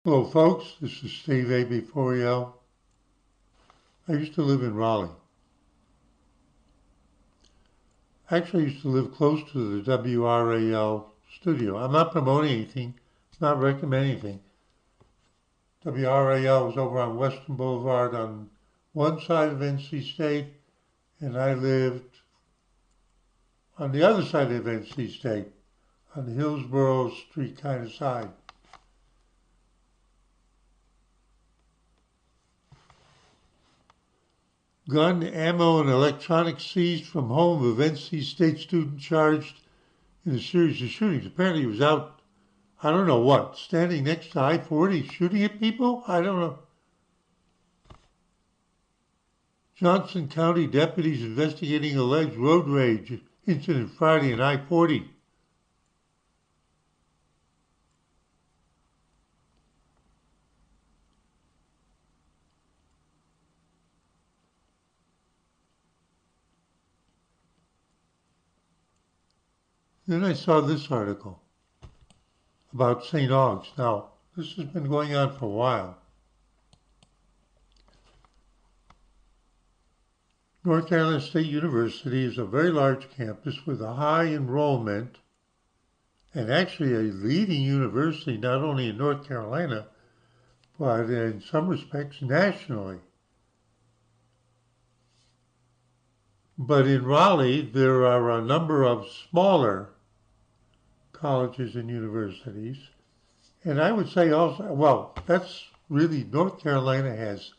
Hello folks, this is Steve A. I used to live in Raleigh. Actually, I used to live close to the WRAL studio. I'm not promoting anything, not recommending anything. WRAL was over on Western Boulevard on one side of NC State, and I lived on the other side of NC State, on the Hillsborough Street kind of side. Gun, ammo, and electronics seized from home of NC State student charged in a series of shootings. Apparently he was out, I don't know what, standing next to I-40 shooting at people? I don't know. Johnson County deputies investigating alleged road rage incident Friday on I-40. Then I saw this article about St. Aug's. Now, this has been going on for a while. North Carolina State University is a very large campus with a high enrollment and actually a leading university not only in North Carolina, but in some respects nationally. But in Raleigh, there are a number of smaller colleges and universities. And I would say also, well, that's really, North Carolina has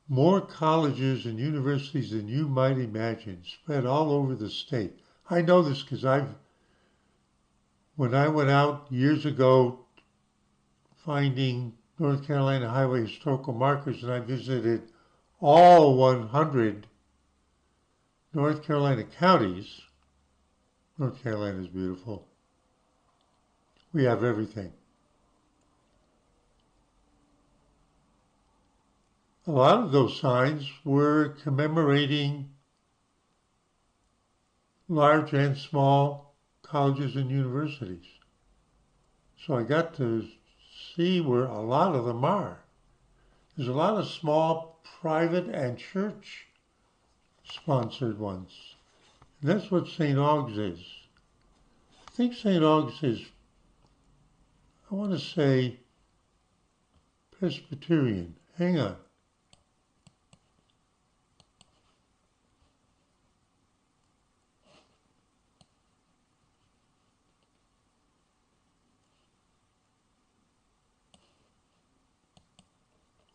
more colleges and universities than you might imagine, spread all over the state. I know this because when I went out years ago finding North Carolina highway historical markers, and I visited all 100 North Carolina counties. North Carolina is beautiful. We have everything. A lot of those signs were commemorating large and small colleges and universities. So I got to see where a lot of them are. There's a lot of small private and church sponsored ones. And that's what St. Aug's is. I think St. Aug's is, I want to say, Presbyterian. Hang on.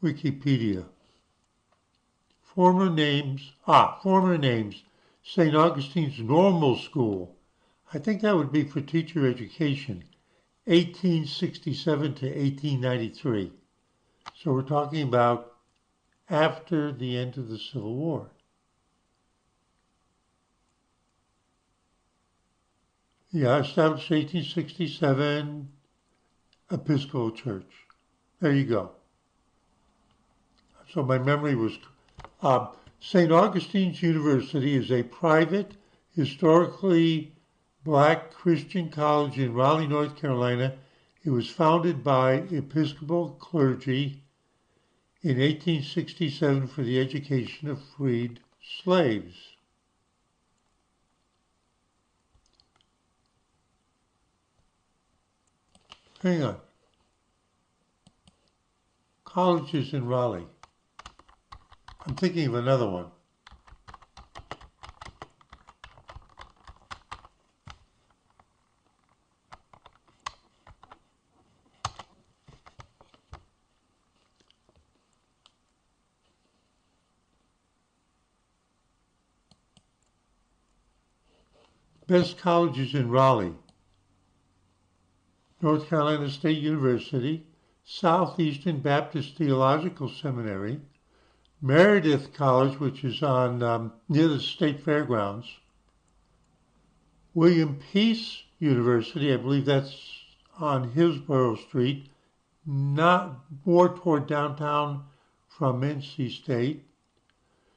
Wikipedia. Former names, St. Augustine's Normal School. I think that would be for teacher education, 1867 to 1893. So we're talking about after the end of the Civil War. Yeah, established 1867, Episcopal Church. There you go. So my memory was, St. Augustine's University is a private, historically black Christian college in Raleigh, North Carolina. It was founded by Episcopal clergy in 1867 for the education of freed slaves. Hang on. Colleges in Raleigh. I'm thinking of another one. Best colleges in Raleigh. North Carolina State University, Southeastern Baptist Theological Seminary, Meredith College, which is on near the State Fairgrounds, William Peace University, I believe that's on Hillsborough Street, not more toward downtown from NC State.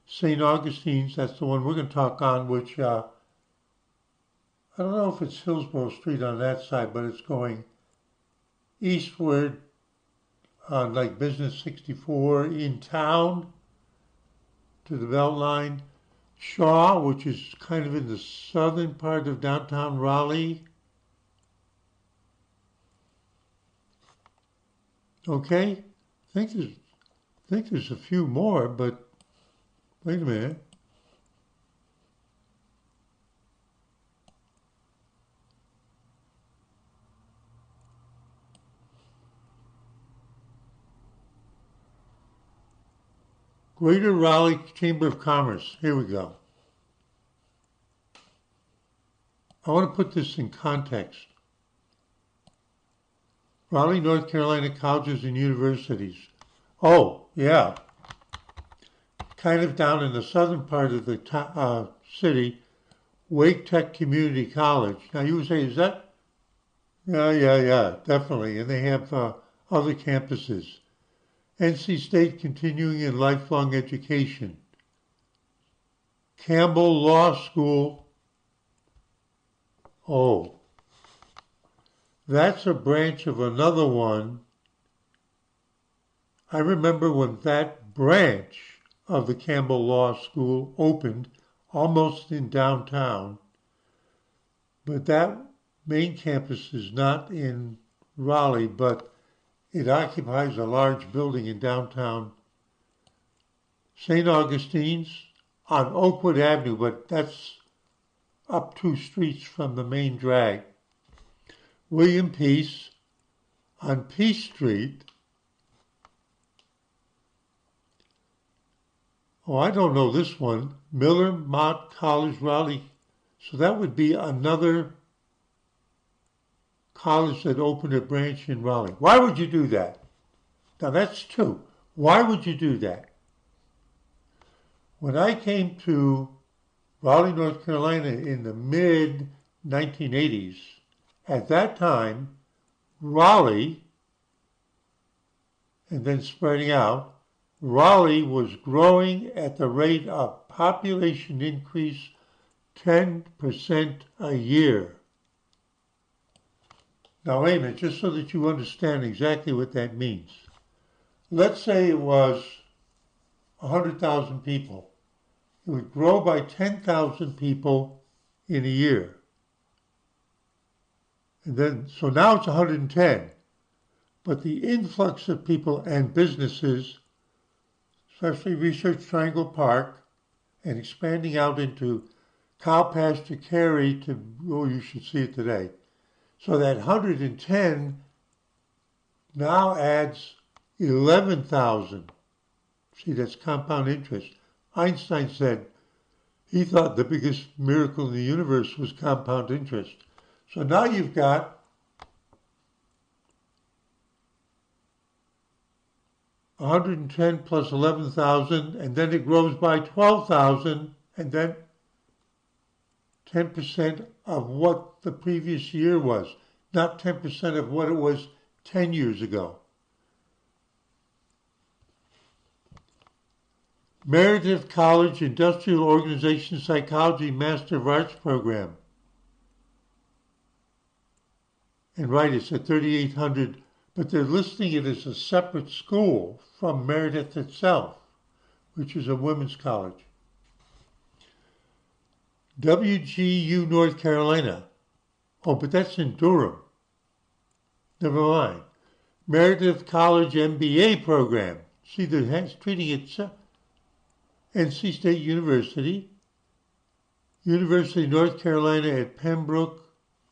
St. Augustine's, that's the one we're going to talk on, which I don't know if it's Hillsborough Street on that side, but it's going eastward on like Business 64 in town to the Beltline. Shaw, which is kind of in the southern part of downtown Raleigh. Okay, I think there's a few more, but wait a minute. Greater Raleigh Chamber of Commerce. Here we go. I want to put this in context. Raleigh, North Carolina colleges and universities. Oh, yeah. Kind of down in the southern part of the city, Wake Tech Community College. Now you would say, is that? Yeah, definitely. And they have other campuses. NC State Continuing and Lifelong Education. Campbell Law School. Oh, that's a branch of another one. I remember when that branch of the Campbell Law School opened almost in downtown, but that main campus is not in Raleigh, but it occupies a large building in downtown St. Augustine's on Oakwood Avenue, but that's up 2 streets from the main drag. William Peace on Peace Street. Oh, I don't know this one. Miller Mott College, Raleigh. So that would be another college that opened a branch in Raleigh. Why would you do that? Now that's 2. Why would you do that? When I came to Raleigh, North Carolina in the mid-1980s, at that time, Raleigh, and then spreading out, Raleigh was growing at the rate of population increase 10% a year. Now wait a minute, just so that you understand exactly what that means. Let's say it was 100,000 people. It would grow by 10,000 people in a year. And then, so now it's 110. But the influx of people and businesses, especially Research Triangle Park, and expanding out into Cow Pasture Cary to, oh, you should see it today. So that 110 now adds 11,000. See, that's compound interest. Einstein said he thought the biggest miracle in the universe was compound interest. So now you've got 110 plus 11,000, and then it grows by 12,000, and then 10% of what the previous year was, not 10% of what it was 10 years ago. Meredith College Industrial Organization Psychology Master of Arts Program. And right, it's at 3,800, but they're listing it as a separate school from Meredith itself, which is a women's college. WGU North Carolina. Oh, but that's in Durham. Never mind. Meredith College MBA program. See, they're treating it NC State University. University of North Carolina at Pembroke.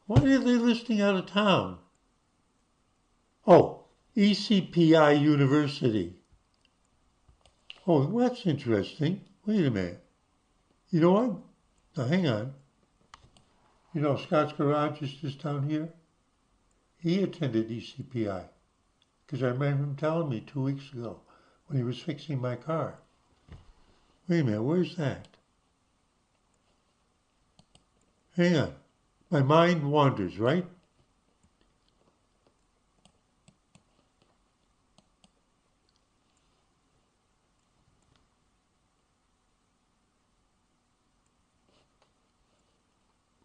Why are they listing out of town? Oh, ECPI University. Oh, that's interesting. Wait a minute. You know what? Now, hang on. You know, Scott's Garage is just down here. He attended ECPI because I remember him telling me 2 weeks ago when he was fixing my car. Wait a minute, where's that? Hang on. My mind wanders, right?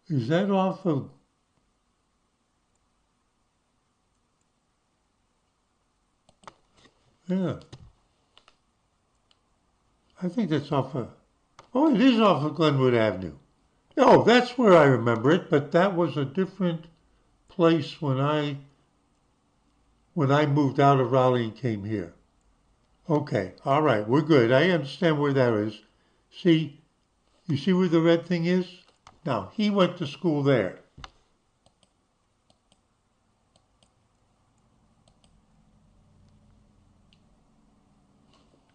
Is that off of... Yeah. I think that's off of, oh, it is off of Glenwood Avenue. Oh, that's where I remember it, but that was a different place when I moved out of Raleigh and came here. Okay, all right, we're good. I understand where that is. See, you see where the red thing is? Now, he went to school there.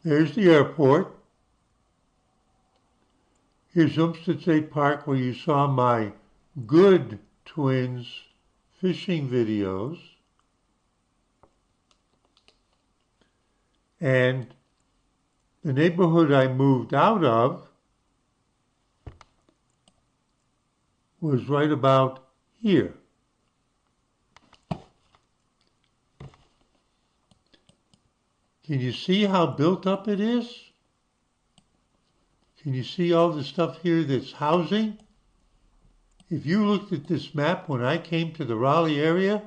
There's the airport. Here's Umstead State Park where you saw my good twins fishing videos. And the neighborhood I moved out of was right about here. Can you see how built up it is? Can you see all the stuff here that's housing? If you looked at this map when I came to the Raleigh area,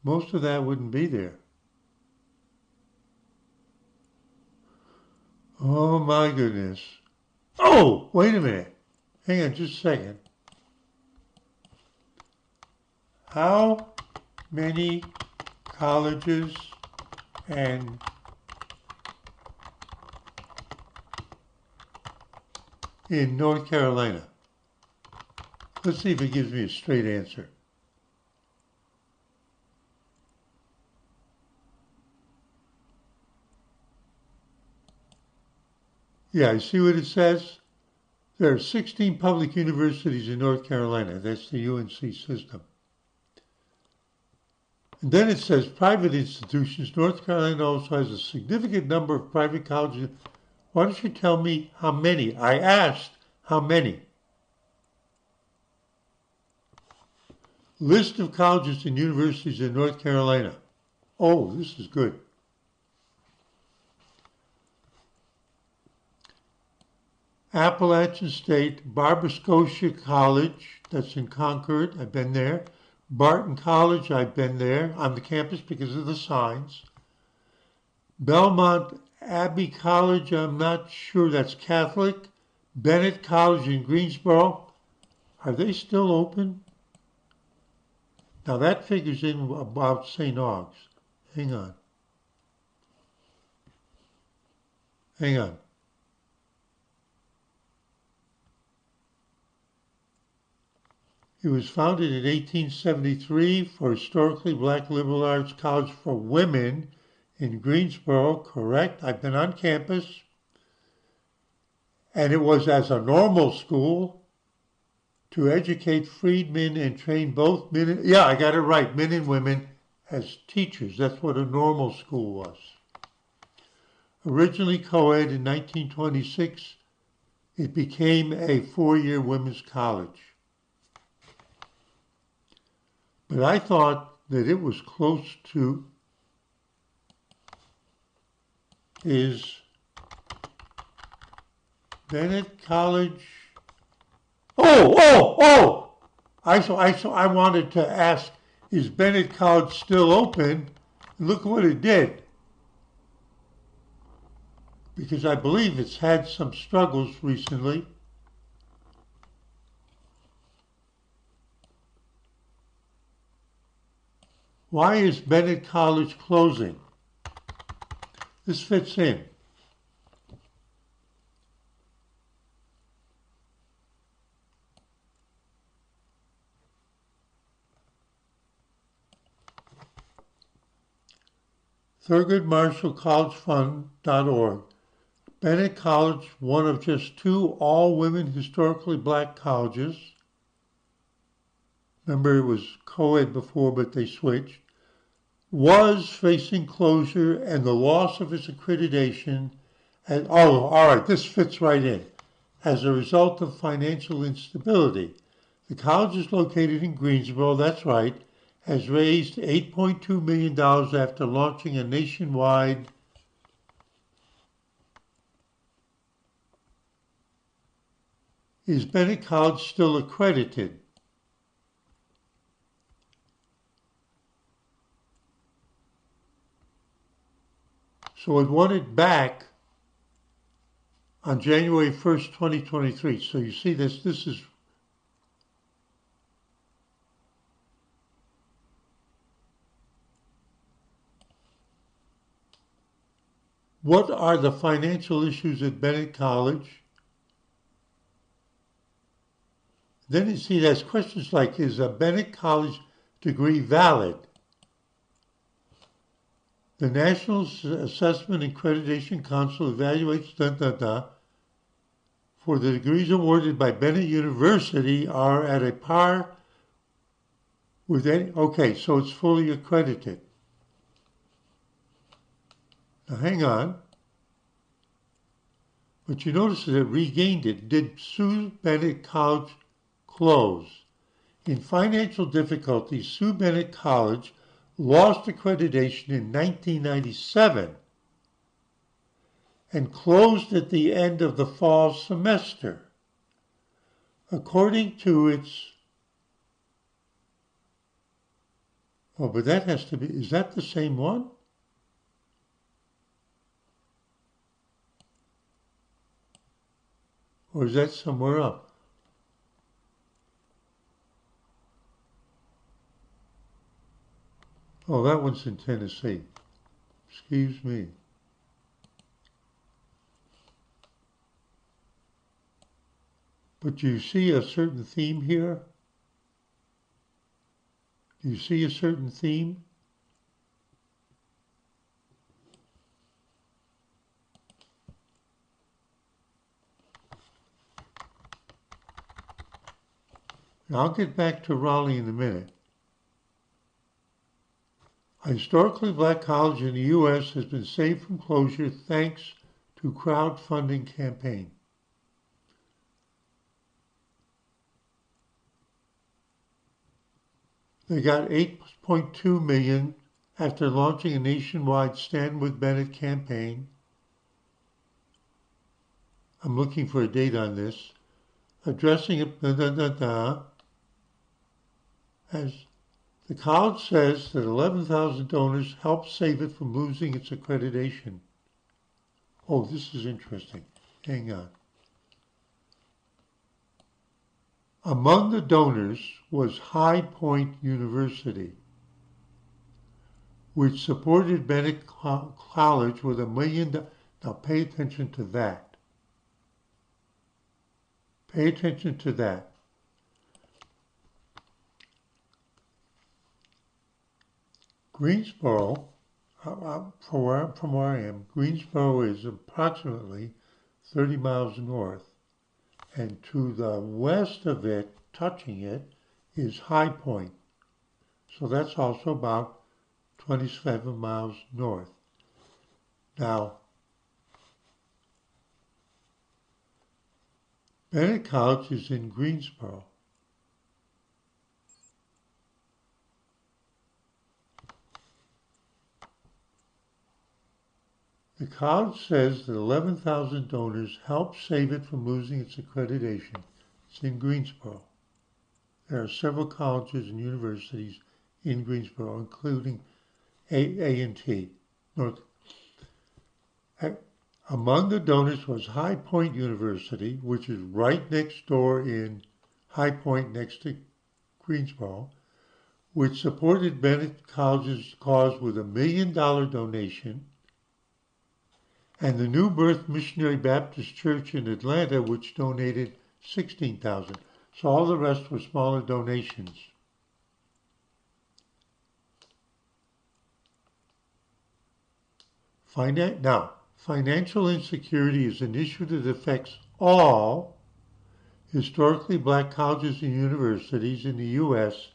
most of that wouldn't be there. Oh my goodness. Oh, wait a minute. Hang on just a second. How many colleges and in North Carolina? Let's see if it gives me a straight answer. Yeah, you see what it says? There are 16 public universities in North Carolina. That's the UNC system. And then it says private institutions. North Carolina also has a significant number of private colleges. Why don't you tell me how many? I asked how many. List of colleges and universities in North Carolina. Oh, this is good. Appalachian State, Barbara Scotia College, that's in Concord, I've been there. Barton College, I've been there on the campus because of the signs. Belmont Abbey College, I'm not sure, that's Catholic. Bennett College in Greensboro, are they still open? Now that figures in about St. Aug's. Hang on. Hang on. It was founded in 1873 for historically black liberal arts college for women in Greensboro, correct? I've been on campus. And it was as a normal school to educate freedmen and train both men and, yeah, I got it right, men and women as teachers. That's what a normal school was. Originally co-ed in 1926, it became a 4-year women's college. But I thought that it was close to is Bennett College. I wanted to ask, is Bennett College still open? And look what it did. Because I believe it's had some struggles recently. Why is Bennett College closing? This fits in. ThurgoodMarshallCollegeFund.org. Bennett College, one of just 2 all-women historically black colleges. Remember, it was co-ed before, but they switched. Was facing closure and the loss of its accreditation. And all right, this fits right in. As a result of financial instability, the college is located in Greensboro. That's right. Has raised $8.2 million after launching a nationwide Is Bennett College still accredited? So it won it back on January 1st, 2023. So you see this is what are the financial issues at Bennett College? Then you see there's questions like, is a Bennett College degree valid? The National Assessment and Accreditation Council evaluates for the degrees awarded by Bennett University are at a par with any, okay, so it's fully accredited. Now hang on. But you notice that it regained it. Did Sue Bennett College close? In financial difficulties, Sue Bennett College lost accreditation in 1997 and closed at the end of the fall semester. According to its, oh, but that has to be, is that the same one? Or is that somewhere else? Oh, that one's in Tennessee. Excuse me. But do you see a certain theme here? Do you see a certain theme? Now, I'll get back to Raleigh in a minute. A historically black college in the U.S. has been saved from closure thanks to crowdfunding campaign. They got $8.2 million after launching a nationwide Stand With Bennett campaign. I'm looking for a date on this. Addressing it, as the college says that 11,000 donors helped save it from losing its accreditation. Oh, this is interesting. Hang on. Among the donors was High Point University, which supported Bennett College with $1 million. Now pay attention to that. Pay attention to that. Greensboro, from where I am, Greensboro is approximately 30 miles north, and to the west of it, touching it, is High Point. So that's also about 27 miles north. Now, Bennett College is in Greensboro. The college says that 11,000 donors helped save it from losing its accreditation. It's in Greensboro. There are several colleges and universities in Greensboro, including A&T. North. Among the donors was High Point University, which is right next door in High Point next to Greensboro, which supported Bennett College's cause with $1 million donation, and the New Birth Missionary Baptist Church in Atlanta, which donated $16,000. So all the rest were smaller donations. Now, financial insecurity is an issue that affects all historically black colleges and universities in the U.S.,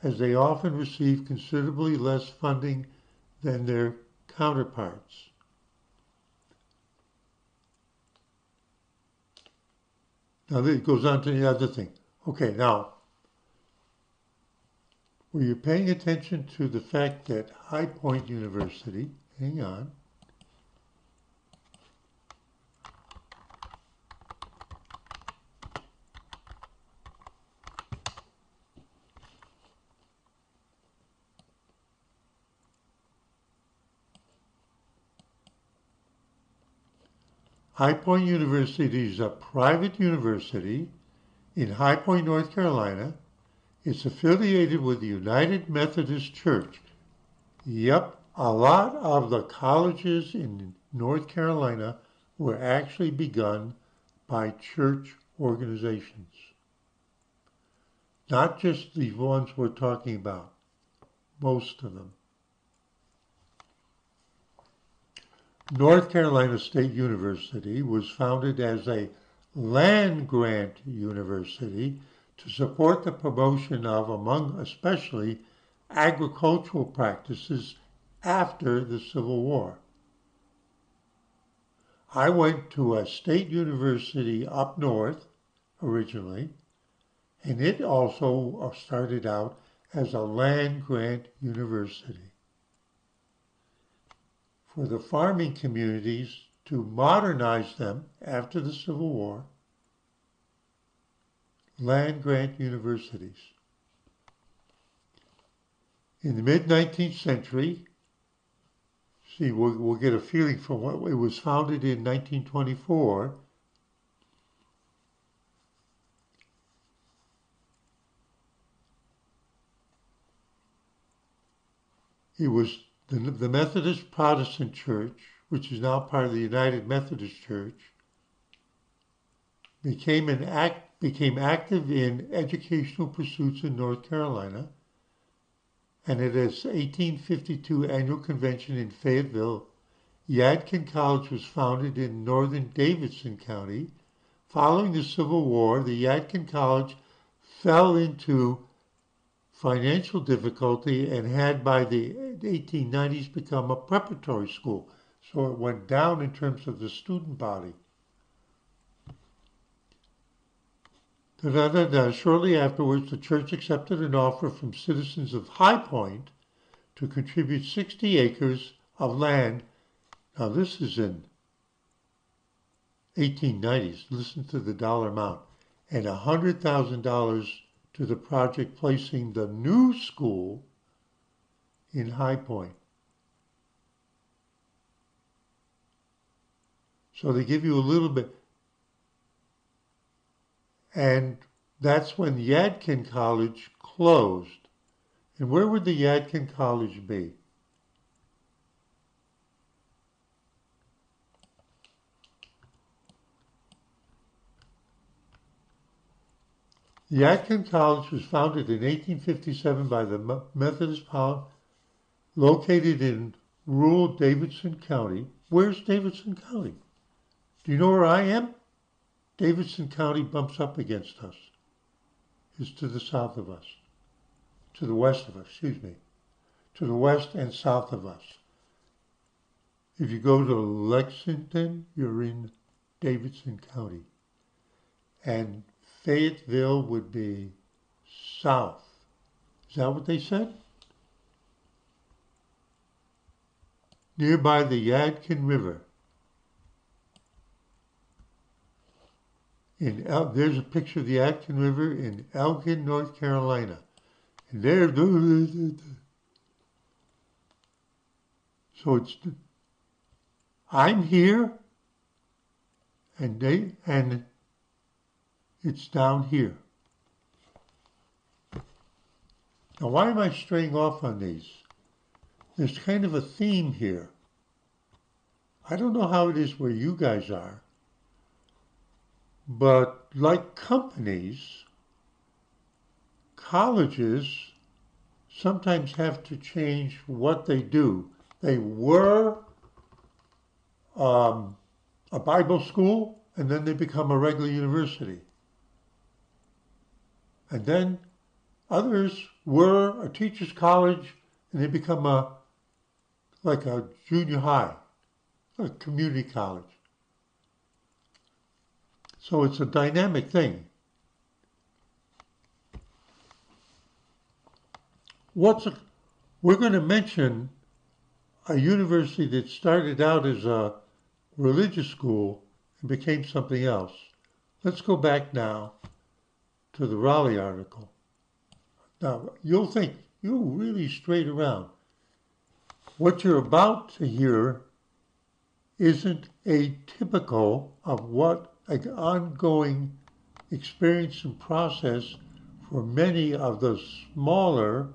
as they often receive considerably less funding than their counterparts. Now it goes on to the other thing. Okay, now, were you paying attention to the fact that High Point University, hang on, High Point University is a private university in High Point, North Carolina. It's affiliated with the United Methodist Church. Yep, a lot of the colleges in North Carolina were actually begun by church organizations. Not just the ones we're talking about, most of them. North Carolina State University was founded as a land-grant university to support the promotion of, among especially, agricultural practices after the Civil War. I went to a state university up north originally, and it also started out as a land-grant university for the farming communities to modernize them after the Civil War. Land-grant universities. In the mid-19th century, see, we'll get a feeling from what it was founded in 1924. It was the Methodist Protestant Church, which is now part of the United Methodist Church, became active in educational pursuits in North Carolina, and at its 1852 annual convention in Fayetteville, Yadkin College was founded in northern Davidson County. Following the Civil War, the Yadkin College fell into financial difficulty and had by the 1890s become a preparatory school. So it went down in terms of the student body. Shortly afterwards, the church accepted an offer from citizens of High Point to contribute 60 acres of land. Now this is in 1890s. Listen to the dollar amount. And $100,000 to the project, placing the new school in High Point. So they give you a little bit. And that's when Yadkin College closed. And where would the Yadkin College be? Yadkin College was founded in 1857 by the Methodist Power, located in rural Davidson County. Where's Davidson County? Do you know where I am? Davidson County bumps up against us. It's to the south of us. To the west of us, excuse me. To the west and south of us. If you go to Lexington, you're in Davidson County. And Fayetteville would be south. Is that what they said? Nearby the Yadkin River. There's a picture of the Yadkin River in Elgin, North Carolina. And there, so I'm here, and it's down here. Now, why am I straying off on these? There's kind of a theme here. I don't know how it is where you guys are, but like companies, colleges sometimes have to change what they do. They were a Bible school, and then they become a regular university. And then others were a teacher's college, and they become like a junior high, a community college. So it's a dynamic thing. We're going to mention a university that started out as a religious school and became something else. Let's go back now to the Raleigh article. Now, you'll think, you really straight around. What you're about to hear isn't atypical of what an ongoing experience and process for many of the smaller,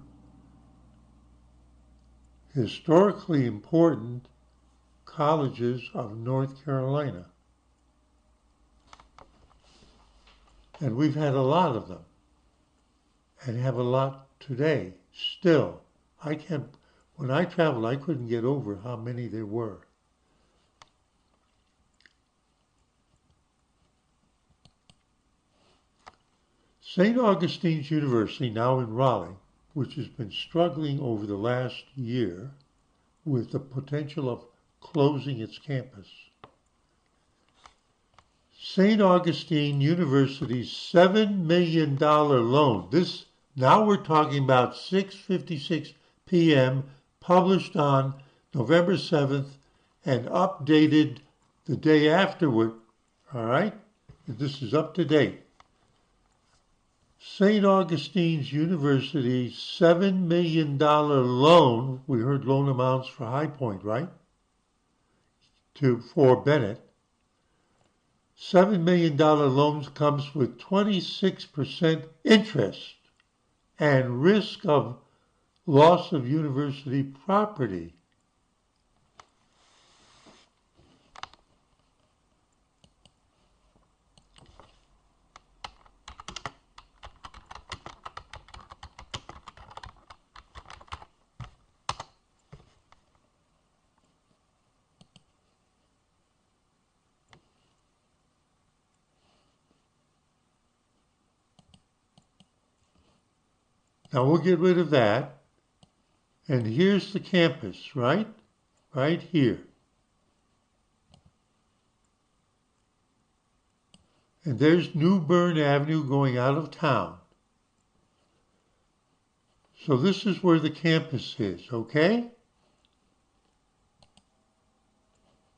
historically important colleges of North Carolina. And we've had a lot of them, and have a lot today still. When I traveled, I couldn't get over how many there were. St. Augustine's University, now in Raleigh, which has been struggling over the last year with the potential of closing its campus. St. Augustine University's $7 million loan. Now we're talking about 6:56 p.m., published on November 7th and updated the day afterward. All right? This is up to date. St. Augustine's University's $7 million loan, we heard loan amounts for High Point, right? For Bennett. $7 million loans comes with 26% interest and risk of loss of university property. Now we'll get rid of that. And here's the campus, right? Right here. And there's New Bern Avenue going out of town. So this is where the campus is, okay?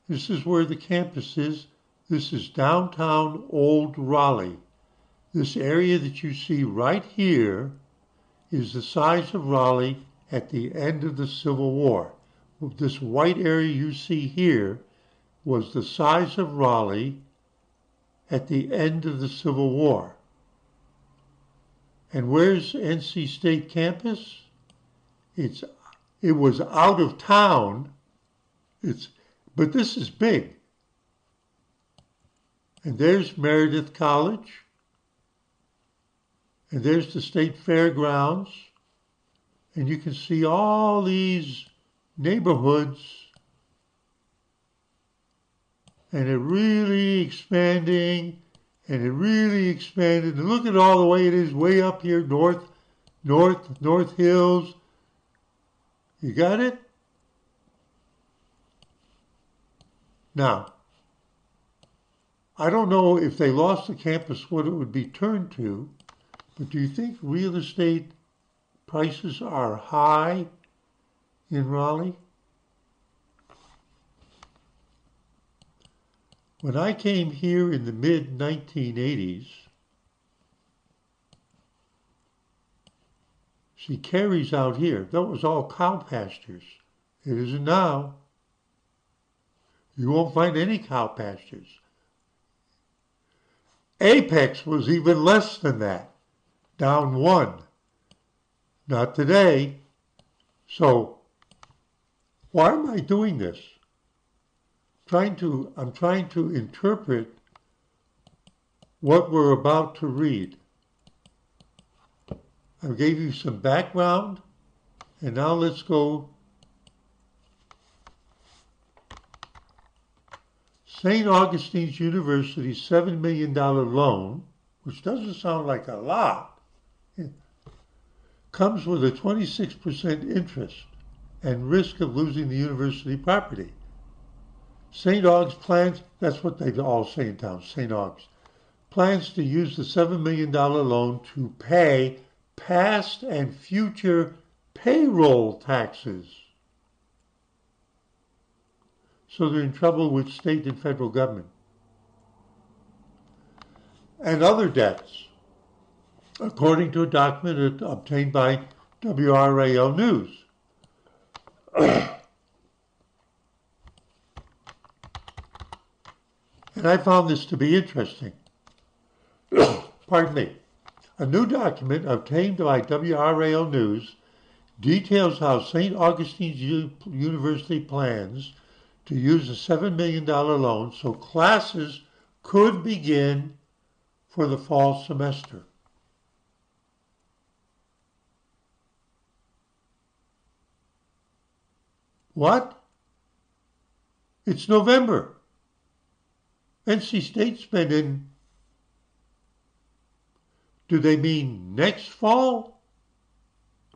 This is where the campus is. This is downtown Old Raleigh. This area that you see right here is the size of Raleigh at the end of the Civil War. This white area you see here was the size of Raleigh at the end of the Civil War. And where's NC State campus? It was out of town. But this is big. And there's Meredith College. And there's the State Fairgrounds. And you can see all these neighborhoods. And it really expanding. And it really expanded. And look at all the way it is way up here, North Hills. You got it? Now, I don't know if they lost the campus what it would be turned to, but do you think real estate prices are high in Raleigh? When I came here in the mid-1980s, see, Carey's out here. That was all cow pastures. It isn't now. You won't find any cow pastures. Apex was even less than that, down 1. Not today. So, why am I doing this? I'm trying to interpret what we're about to read. I gave you some background, and now let's go. St. Augustine's University's $7 million loan, which doesn't sound like a lot, comes with a 26% interest and risk of losing the university property. St. Aug's plans, that's what they all say in town, St. Aug's, plans to use the $7 million loan to pay past and future payroll taxes. So they're in trouble with state and federal government. And other debts, according to a document obtained by WRAL News. And I found this to be interesting. Pardon me. A new document obtained by WRAL News details how St. Augustine's University plans to use a $7 million loan so classes could begin for the fall semester. What? It's November. NC State's been in. Do they mean next fall,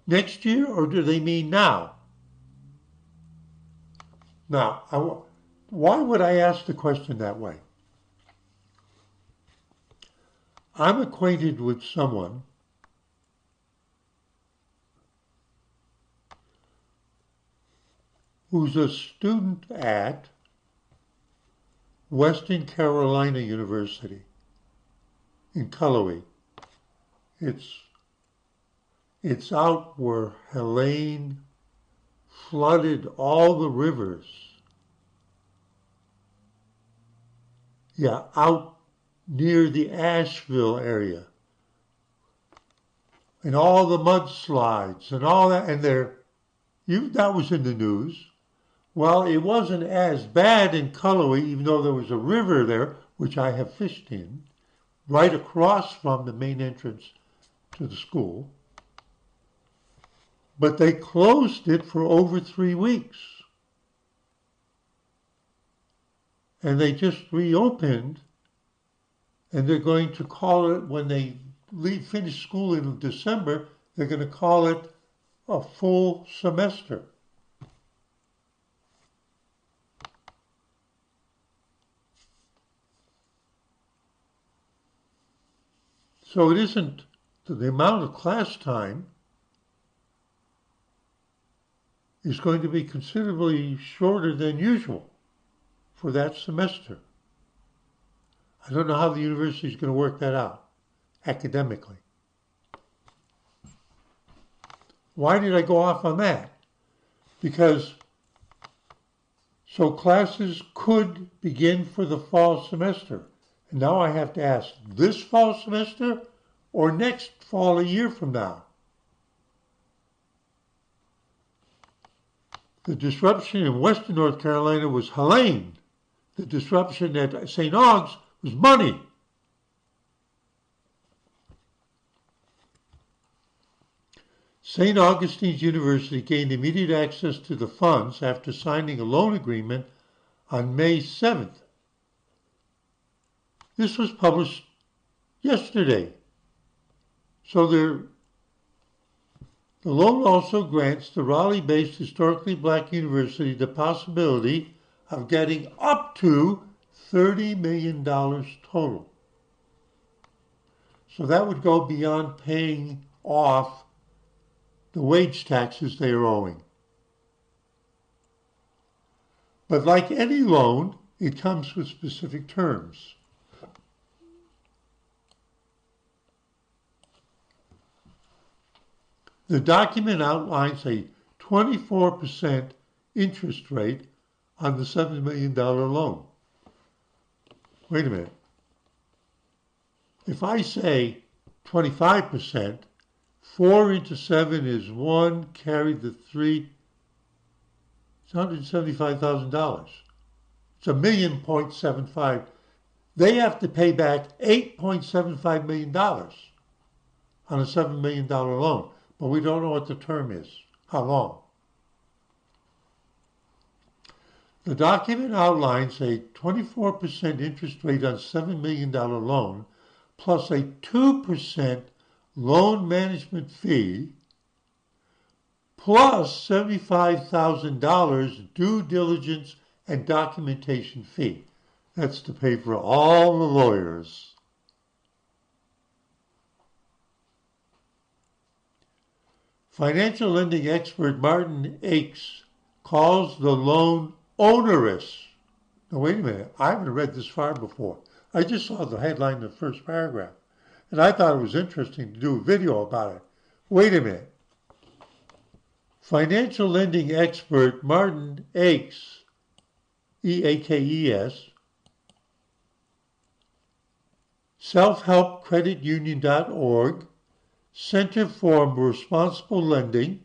next year, or do they mean now? Now, why would I ask the question that way? I'm acquainted with someone who's a student at Western Carolina University in Cullowhee. It's out where Helene flooded all the rivers. Yeah, out near the Asheville area. And all the mudslides and all that, and that was in the news. Well, it wasn't as bad in Cullowhee, even though there was a river there, which I have fished in, right across from the main entrance to the school. But they closed it for over 3 weeks. And they just reopened, and they're going to call it, when they finish school in December, they're going to call it a full semester. So it isn't the amount of class time is going to be considerably shorter than usual for that semester. I don't know how the university is going to work that out academically. Why did I go off on that? Because so classes could begin for the fall semester. And now I have to ask, this fall semester or next fall a year from now? The disruption in Western North Carolina was Helene. The disruption at St. Aug's was money. St. Augustine's University gained immediate access to the funds after signing a loan agreement on May 7th. This was published yesterday. So the loan also grants the Raleigh-based historically black university the possibility of getting up to $30 million total. So that would go beyond paying off the wage taxes they are owing. But like any loan, it comes with specific terms. The document outlines a 24% interest rate on the $7 million loan. Wait a minute. If I say 25%, 4 into 7 is 1, carried the 3, it's $175,000. It's $1.75 million. They have to pay back $8.75 million on a $7 million loan. But we don't know what the term is, how long. The document outlines a 24% interest rate on $7 million loan plus a 2% loan management fee plus $75,000 due diligence and documentation fee. That's to pay for all the lawyers. Financial lending expert Martin Akes calls the loan onerous. Now, wait a minute. I haven't read this far before. I just saw the headline in the first paragraph, and I thought it was interesting to do a video about it. Wait a minute. Financial lending expert Martin Akes, E-A-K-E-S, selfhelpcreditunion.org, Center for Responsible Lending.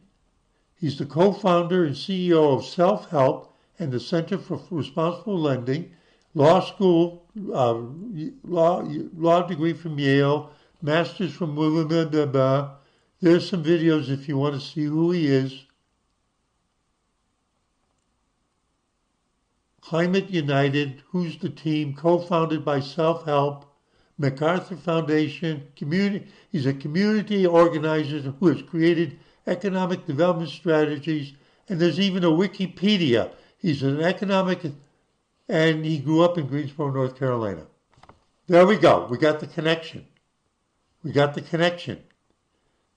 He's the co-founder and CEO of Self-Help and the Center for Responsible Lending, law school, law degree from Yale, master's from blah. There's some videos if you want to see who he is. Climate United, Who's the Team, co-founded by Self-Help, MacArthur Foundation, he's a community organizer who has created economic development strategies, and there's even a Wikipedia. He's an economic, and he grew up in Greensboro, North Carolina. There we go. We got the connection.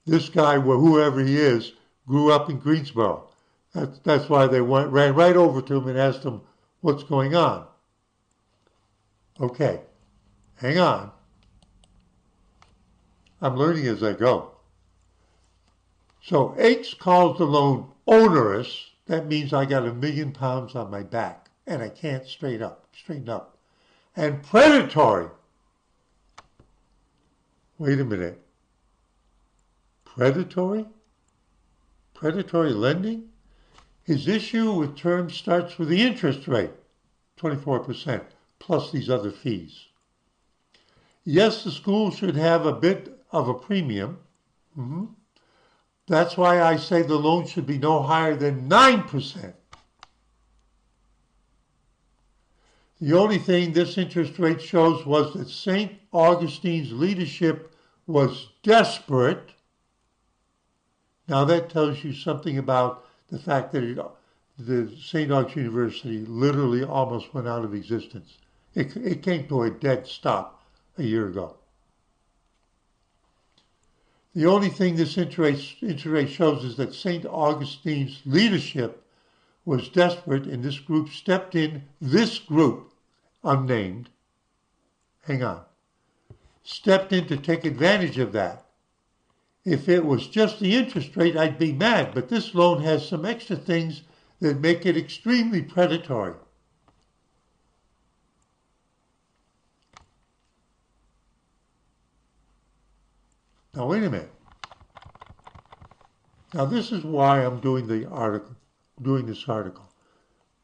This guy, whoever he is, grew up in Greensboro. That's why they ran right over to him and asked him, what's going on? Okay, hang on. I'm learning as I go. So H calls the loan onerous. That means I got £1 million on my back and I can't straighten up. And predatory. Wait a minute. Predatory? Predatory lending? His issue with terms starts with the interest rate, 24%, plus these other fees. Yes, the school should have a bit of a premium. That's why I say the loan should be no higher than 9%. The only thing this interest rate shows was that St. Augustine's leadership was desperate. Now that tells you something about the fact that the St. Augustine University literally almost went out of existence. It came to a dead stop a year ago. The only thing this interest rate shows is that St. Augustine's leadership was desperate, and this group stepped in. This group, unnamed, stepped in to take advantage of that. If it was just the interest rate, I'd be mad, but this loan has some extra things that make it extremely predatory. Now, wait a minute. Now, this is why I'm doing this article,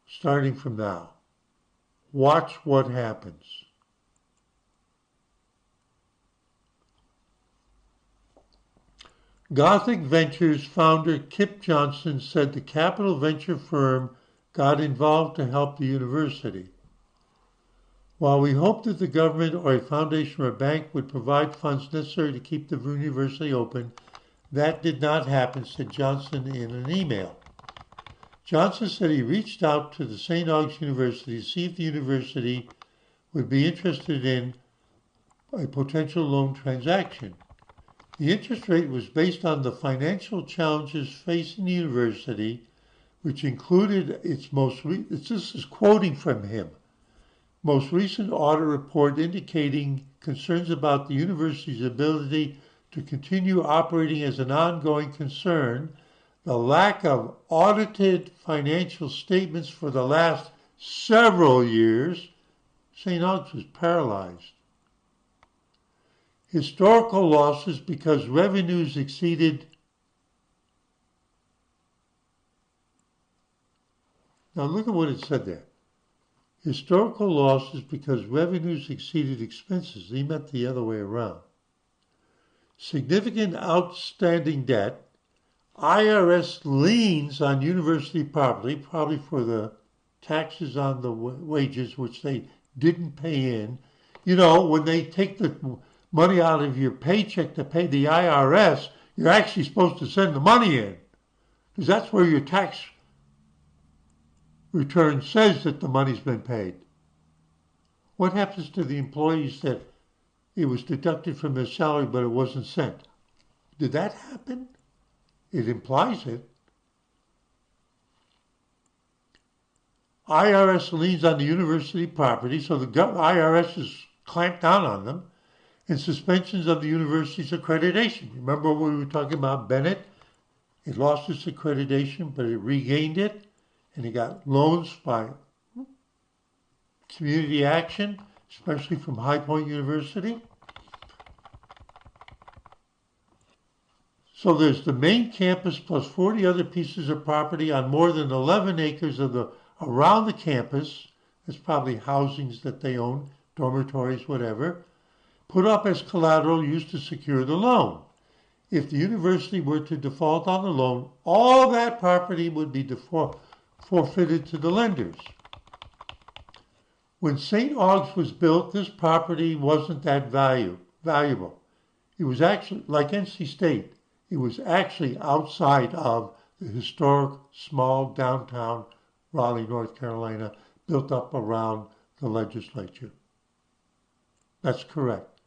starting from now. Watch what happens. Gothic Ventures founder Kip Johnson said the capital venture firm got involved to help the university. While we hoped that the government or a foundation or a bank would provide funds necessary to keep the university open, that did not happen, said Johnson in an email. Johnson said he reached out to the St. Augustine University to see if the university would be interested in a potential loan transaction. The interest rate was based on the financial challenges facing the university, which included its this is quoting from him, most recent audit report indicating concerns about the university's ability to continue operating as an ongoing concern, the lack of audited financial statements for the last several years. St. Augustine was paralyzed. Historical losses because revenues exceeded. Now look at what it said there. Historical losses because revenues exceeded expenses. He meant the other way around. Significant outstanding debt, IRS liens on university property, probably for the taxes on the wages, which they didn't pay in. You know, when they take the money out of your paycheck to pay the IRS, you're actually supposed to send the money in, because that's where your tax return says that the money's been paid. What happens to the employees that it was deducted from their salary but it wasn't sent? Did that happen? It implies it. IRS liens on the university property, so the IRS has clamped down on them, and suspensions of the university's accreditation. Remember when we were talking about Bennett? It lost its accreditation, but it regained it, and it got loans by community action, especially from High Point University. So there's the main campus plus 40 other pieces of property on more than 11 acres around the campus. There's probably housings that they own, dormitories, whatever, put up as collateral used to secure the loan. If the university were to default on the loan, all that property would be forfeited to the lenders. When St. Aug's was built, this property wasn't that valuable. It was actually, like NC State, it was actually outside of the historic small downtown Raleigh, North Carolina, built up around the legislature. That's correct.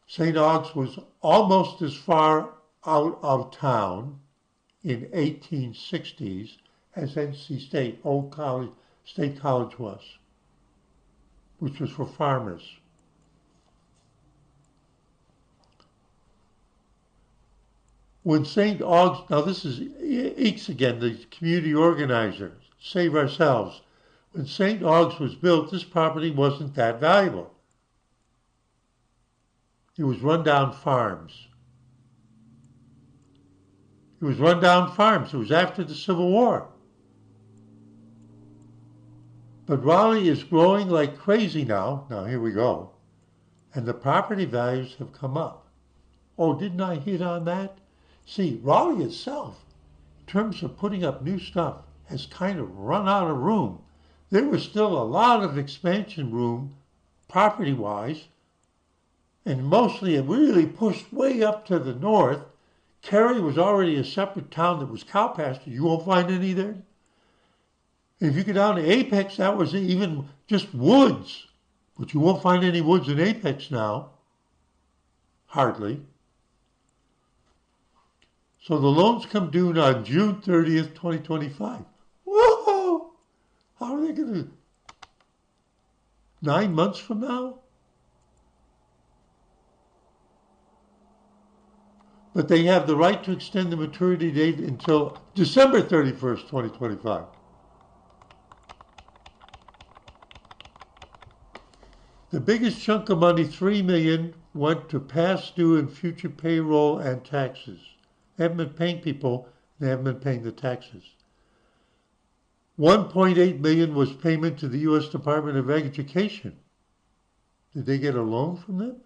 St. Aug's was almost as far out of town in 1860s as NC State, State College was, which was for farmers. When St. Aug's, now this is Eakes again, the community organizer, Save Ourselves. When St. Aug's was built, this property wasn't that valuable. It was rundown farms. It was after the Civil War. But Raleigh is growing like crazy now. Now here we go. And the property values have come up. Oh, didn't I hit on that? See, Raleigh itself, in terms of putting up new stuff, has kind of run out of room. There was still a lot of expansion room, property-wise, and mostly it really pushed way up to the north. Cary was already a separate town that was cow pasture. You won't find any there. And if you go down to Apex, that was even just woods. But you won't find any woods in Apex now. Hardly. So the loans come due on June 30th, 2025. Whoa! How are they going to... 9 months from now? But they have the right to extend the maturity date until December 31st, 2025. The biggest chunk of money, $3 million, went to past due and future payroll and taxes. They haven't been paying people, they haven't been paying the taxes. $1.8 million was payment to the U.S. Department of Education. Did they get a loan from them?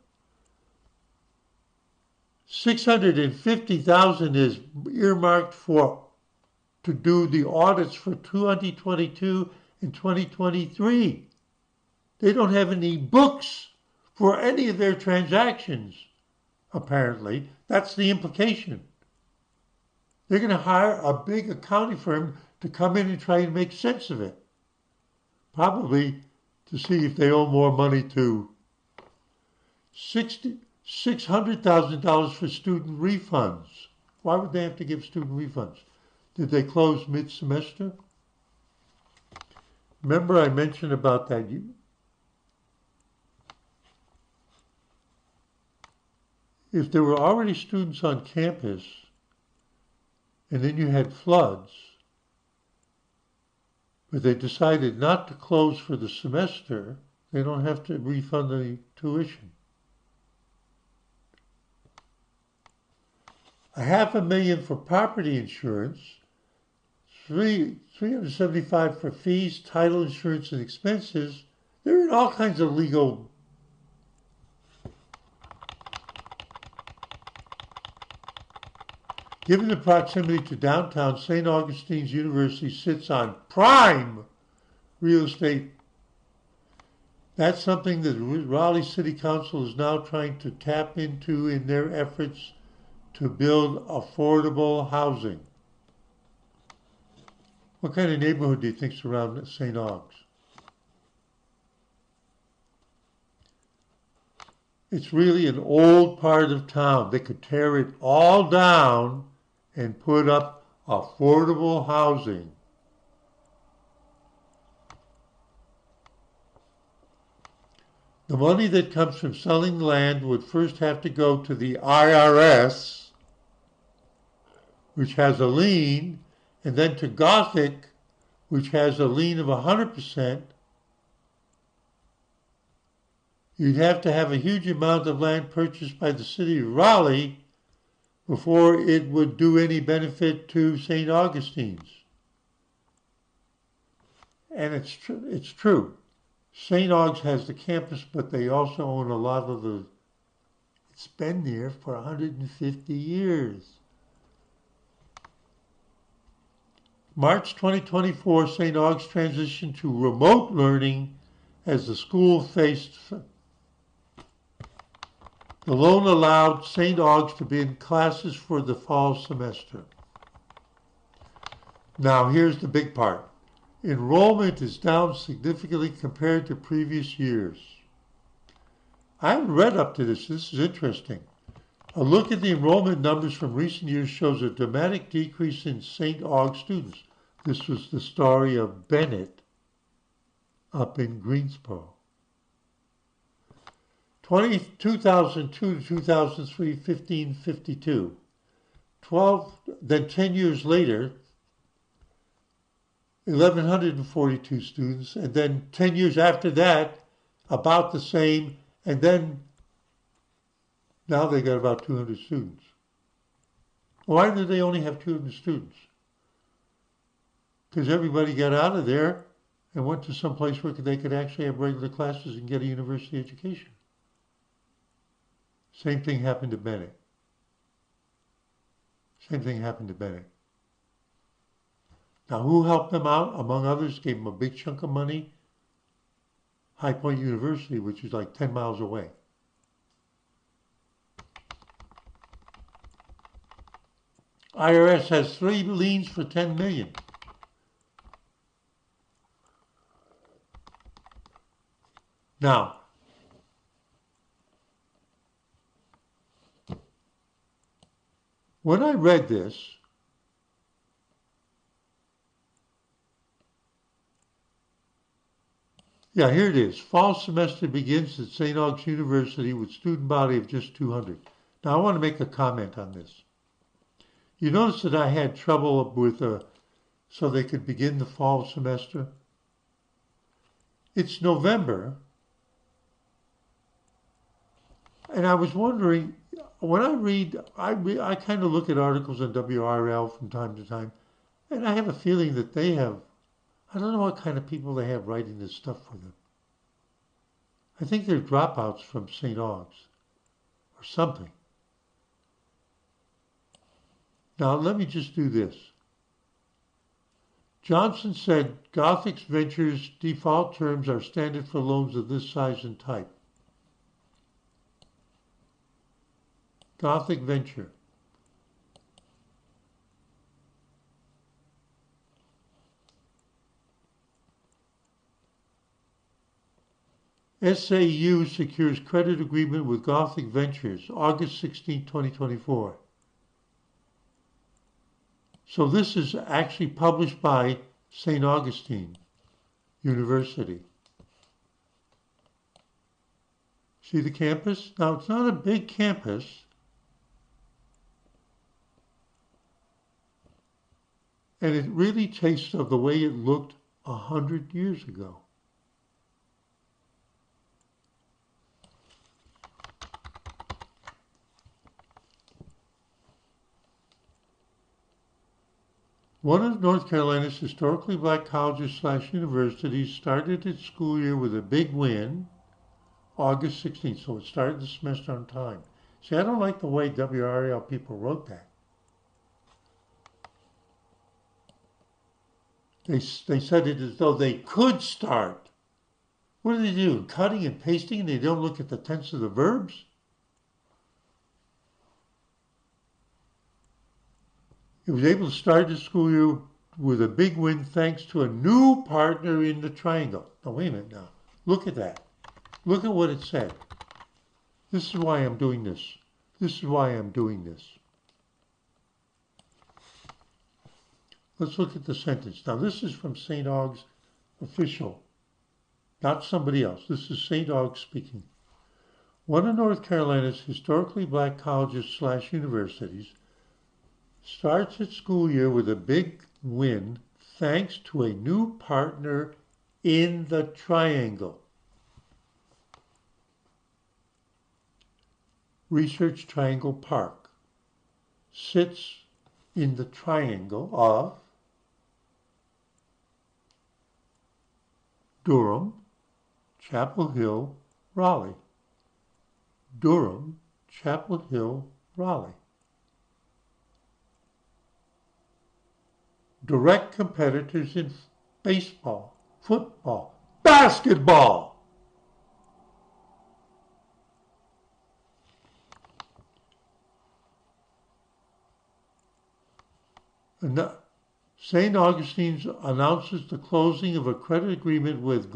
$650,000 is earmarked to do the audits for 2022 and 2023. They don't have any books for any of their transactions, apparently. That's the implication. They're going to hire a big accounting firm to come in and try and make sense of it. Probably to see if they owe more money to $600,000 for student refunds. Why would they have to give student refunds? Did they close mid-semester? Remember I mentioned about that. If there were already students on campus, and then you had floods, but they decided not to close for the semester, they don't have to refund the tuition. $500,000 for property insurance, $375,000 for fees, title insurance, and expenses. They're in all kinds of legal. Given the proximity to downtown, St. Augustine's University sits on prime real estate. That's something that Raleigh City Council is now trying to tap into in their efforts to build affordable housing. What kind of neighborhood do you think is around St. Aug's? It's really an old part of town. They could tear it all down and put up affordable housing. The money that comes from selling land would first have to go to the IRS, which has a lien, and then to Gothic, which has a lien of 100%. You'd have to have a huge amount of land purchased by the city of Raleigh, before it would do any benefit to St. Augustine's. And it's true. St. Aug's has the campus, but they also own a lot of the, it's been there for 150 years. March 2024, St. Aug's transitioned to remote learning as the school faced. The loan allowed St. Aug's to begin classes for the fall semester. Now here's the big part. Enrollment is down significantly compared to previous years. I haven't read up to this. This is interesting. A look at the enrollment numbers from recent years shows a dramatic decrease in St. Aug's students. This was the story of Bennett up in Greensboro. 2002 to 2003, 1552. 10 years later, 1,142 students, and then 10 years after that, about the same, and then now they got about 200 students. Why did they only have 200 students? Because everybody got out of there and went to some place where they could actually have regular classes and get a university education. Same thing happened to Bennett. Same thing happened to Bennett. Now, who helped them out? Among others, gave them a big chunk of money. High Point University, which is like 10 miles away. IRS has 3 liens for $10 million. Now, when I read this, yeah, here it is. Fall semester begins at St. Aug's University with student body of just 200. Now, I want to make a comment on this. You notice that I had trouble with so they could begin the fall semester. It's November, and I was wondering, when I read, I kind of look at articles on WRL from time to time, and I have a feeling that they have, I don't know what kind of people they have writing this stuff for them. I think they're dropouts from St. Aug's or something. Now, let me just do this. Johnson said Gothic's Ventures default terms are standard for loans of this size and type. Gothic Venture. SAU secures credit agreement with Gothic Ventures, August 16, 2024. So this is actually published by St. Augustine University. See the campus? Now, it's not a big campus. And it really tastes of the way it looked 100 years ago. One of North Carolina's historically black colleges/universities started its school year with a big win, August 16th, so it started the semester on time. See, I don't like the way WRL people wrote that. They said it as though they could start. What do they do? Cutting and pasting, and they don't look at the tense of the verbs? It was able to start the school year with a big win thanks to a new partner in the triangle. Now, wait a minute now. Look at that. Look at what it said. This is why I'm doing this. This is why I'm doing this. Let's look at the sentence. Now, this is from St. Aug's official, not somebody else. This is St. Aug's speaking. One of North Carolina's historically black colleges/universities starts its school year with a big win thanks to a new partner in the triangle. Research Triangle Park. sits in the triangle of Durham, Chapel Hill, Raleigh. Durham, Chapel Hill, Raleigh. Direct competitors in baseball, football, basketball. St. Augustine's announces the closing of a credit agreement with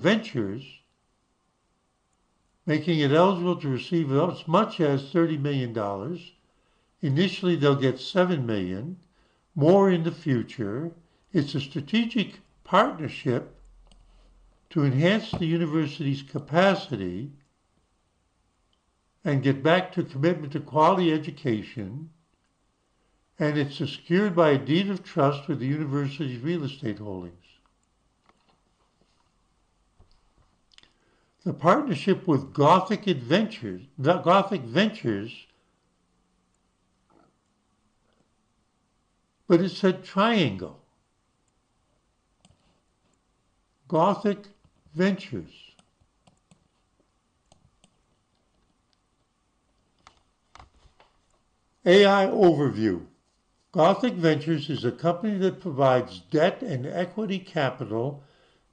Ventures, making it eligible to receive as much as $30 million. Initially, they'll get $7 million, more in the future. It's a strategic partnership to enhance the university's capacity and get back to commitment to quality education, and it's secured by a deed of trust with the university's real estate holdings. The partnership with Gothic Ventures, but it said triangle. Gothic Ventures. AI overview. Gothic Ventures is a company that provides debt and equity capital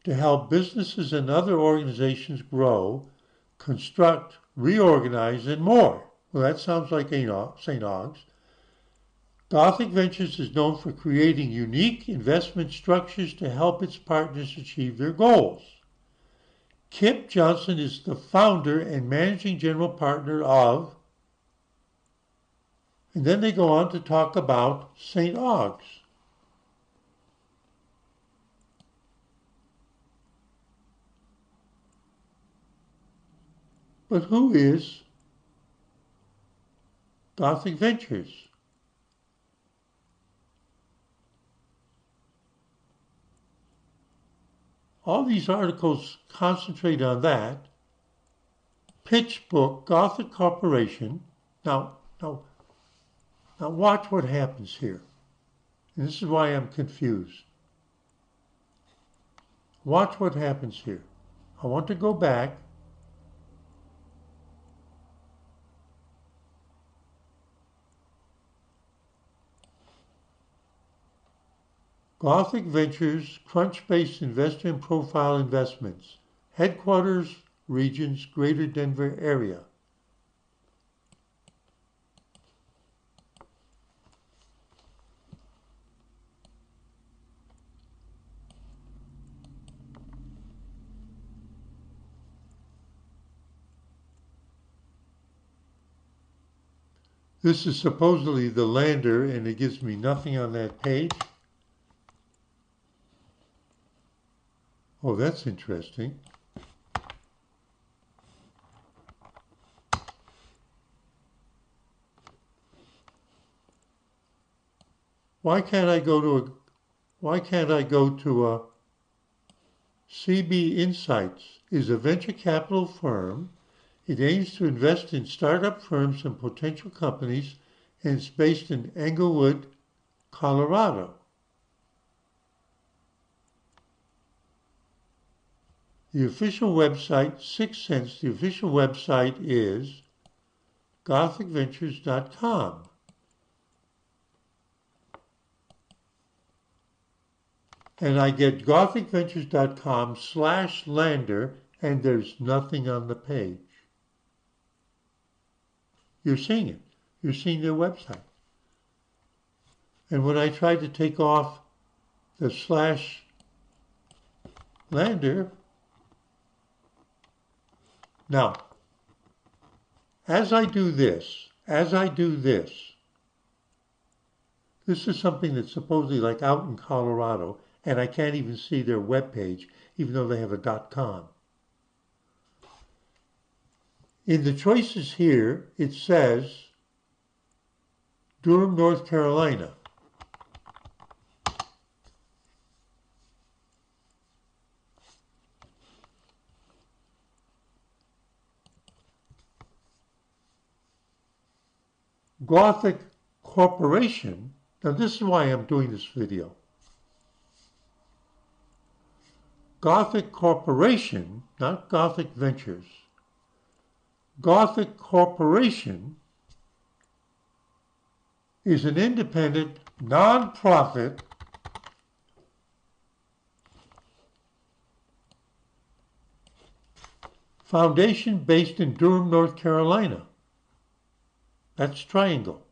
to help businesses and other organizations grow, construct, reorganize, and more. Well, that sounds like St. Aug's. Gothic Ventures is known for creating unique investment structures to help its partners achieve their goals. Kip Johnson is the founder and managing general partner of, and then they go on to talk about St. Aug's. But who is Gothic Ventures? All these articles concentrate on that. Pitch book, Gothic Corporation. Now watch what happens here. And this is why I'm confused. Watch what happens here. I want to go back. Gothic Ventures, Crunch-based investor and profile investments. Headquarters, regions, Greater Denver area. This is supposedly the lander, and it gives me nothing on that page. Oh, that's interesting. Why can't I go to a CB Insights is a venture capital firm. It aims to invest in startup firms and potential companies, and it's based in Englewood, Colorado. The official website, 6 cents, the official website is gothicventures.com. And I get gothicventures.com/lander, and there's nothing on the page. You're seeing it. You're seeing their website. And when I try to take off the /lander, now, as I do this, this is something that's supposedly like out in Colorado, and I can't even see their webpage, even though they have a .com. In the choices here, it says Durham, North Carolina. Gothic Corporation, now this is why I'm doing this video. Gothic Corporation, not Gothic Ventures. Gothic Corporation is an independent, non-profit foundation based in Durham, North Carolina. That's Triangle.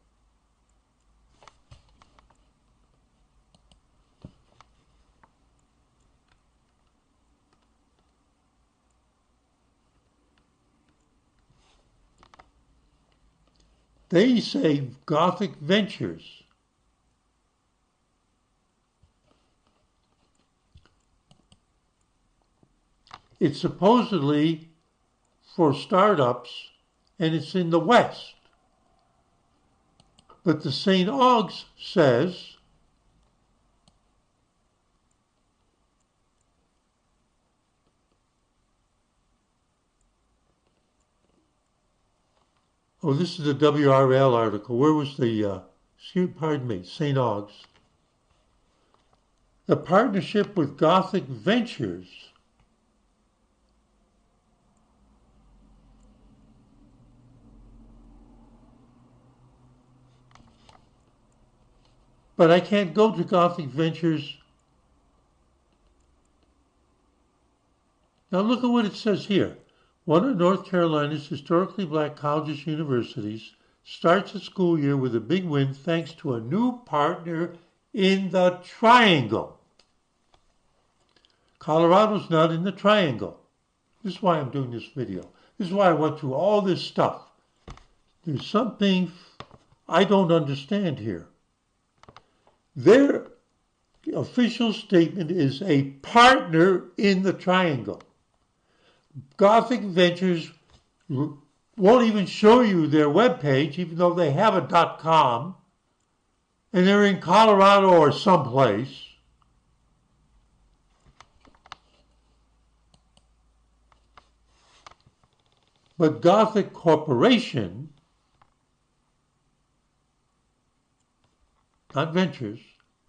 They say Gothic Ventures. It's supposedly for startups, and it's in the West. But the St. Augs says oh, this is the WRL article. Where was the, pardon me, St. Augs. The partnership with Gothic Ventures but I can't go to Gothic Ventures. Now look at what it says here. One of North Carolina's historically black colleges, universities, starts its school year with a big win thanks to a new partner in the Triangle. Colorado's not in the Triangle. This is why I'm doing this video. This is why I went through all this stuff. There's something I don't understand here. Their official statement is a partner in the Triangle. Gothic Ventures won't even show you their webpage, even though they have a .com, and they're in Colorado or someplace. But Gothic Corporation, not Ventures,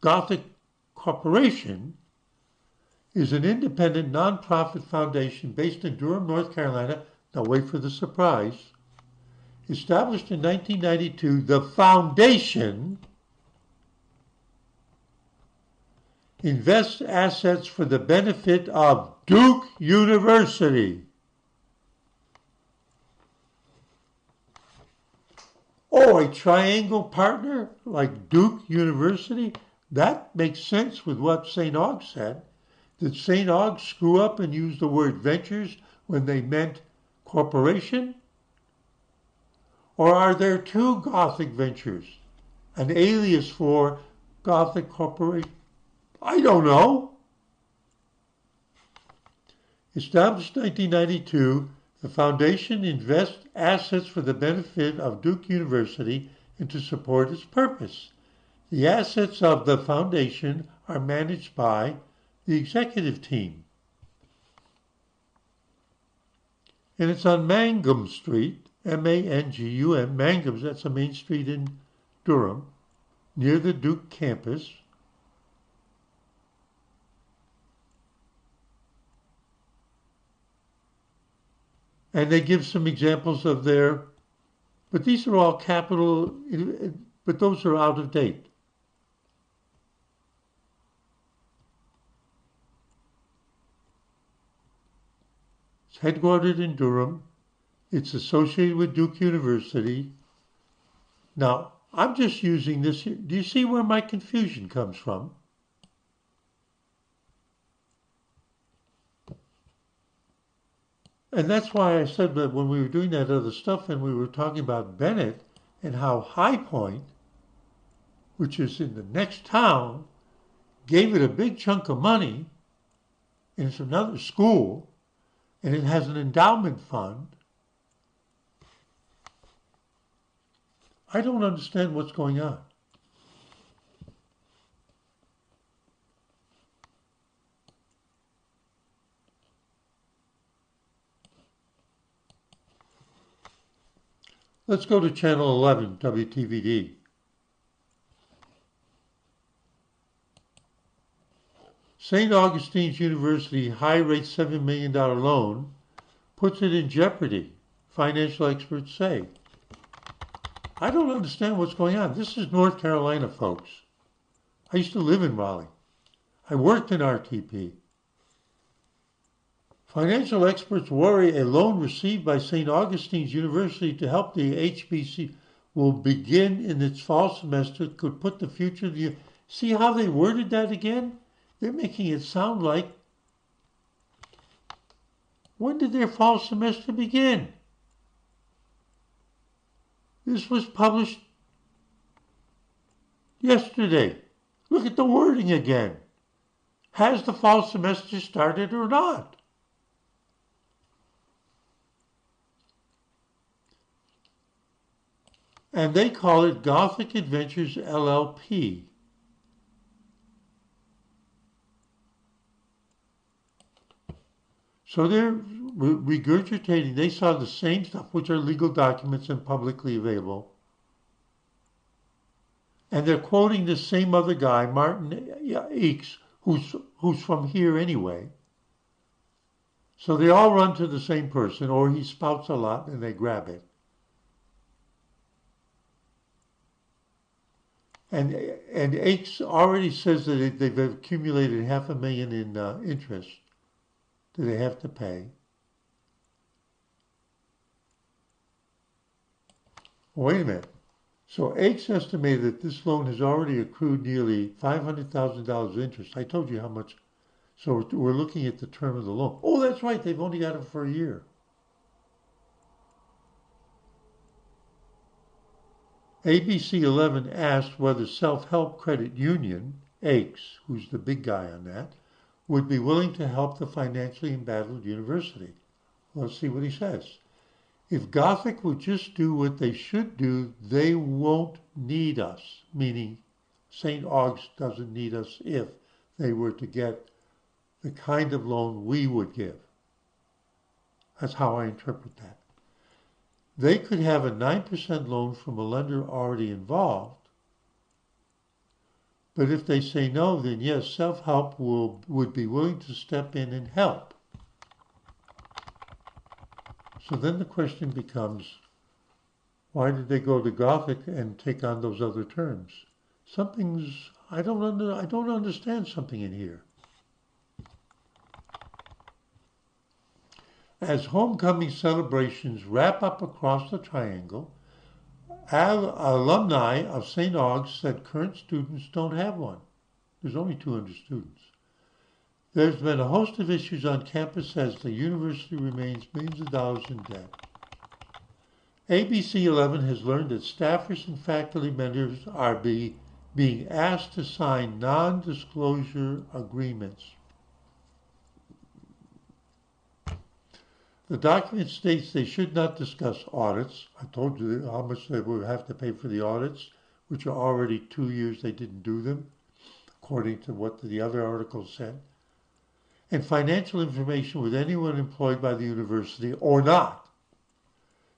Gothic Corporation is an independent nonprofit foundation based in Durham, North Carolina. Now wait for the surprise. Established in 1992, the foundation invests assets for the benefit of Duke University. Oh, a triangle partner like Duke University? That makes sense with what St. Augs said. Did St. Augs screw up and use the word ventures when they meant corporation? Or are there two Gothic Ventures, an alias for Gothic Corporation? I don't know. Established 1992, the foundation invests assets for the benefit of Duke University and to support its purpose. The assets of the foundation are managed by the executive team. And it's on Mangum Street, M-A-N-G-U-M, Mangum's, that's a main street in Durham, near the Duke campus. And they give some examples of their, but these are all capital, but those are out of date. It's headquartered in Durham. It's associated with Duke University. Now, I'm just using this here. Do you see where my confusion comes from? And that's why I said that when we were doing that other stuff and we were talking about Bennett and how High Point, which is in the next town, gave it a big chunk of money, and it's another school, and it has an endowment fund. I don't understand what's going on. Let's go to channel 11, WTVD. St. Augustine's University high-rate $7 million loan puts it in jeopardy, financial experts say. I don't understand what's going on. This is North Carolina, folks. I used to live in Raleigh. I worked in RTP. Financial experts worry a loan received by St. Augustine's University to help the HBC will begin in its fall semester could put the future of the... See how they worded that again? They're making it sound like, when did their fall semester begin? This was published yesterday. Look at the wording again. Has the fall semester started or not? And they call it Gothic Adventures LLP. So they're regurgitating. They saw the same stuff, which are legal documents and publicly available. And they're quoting the same other guy, Martin Eakes, who's from here anyway. So they all run to the same person, or he spouts a lot and they grab it. And Eakes already says that they've accumulated $500,000 in interest that they have to pay. Wait a minute. So Eakes estimated that this loan has already accrued nearly $500,000 interest. I told you how much. So we're looking at the term of the loan. Oh, that's right. They've only got it for a year. ABC 11 asked whether Self-Help Credit Union, Eakes, who's the big guy on that, would be willing to help the financially embattled university. Let's see what he says. If Gothic would just do what they should do, they won't need us, meaning St. Aug's doesn't need us if they were to get the kind of loan we would give. That's how I interpret that. They could have a 9% loan from a lender already involved, but if they say no, then yes, Self-Help would be willing to step in and help. So then the question becomes, why did they go to Gothic and take on those other terms? I don't understand something in here. As homecoming celebrations wrap up across the triangle, alumni of St. Aug's said current students don't have one. There's only 200 students. There's been a host of issues on campus as the university remains millions of dollars in debt. ABC 11 has learned that staffers and faculty members are being asked to sign non-disclosure agreements. The document states they should not discuss audits. I told you how much they would have to pay for the audits, which are already 2 years they didn't do them, according to what the other article said. And financial information with anyone employed by the university or not.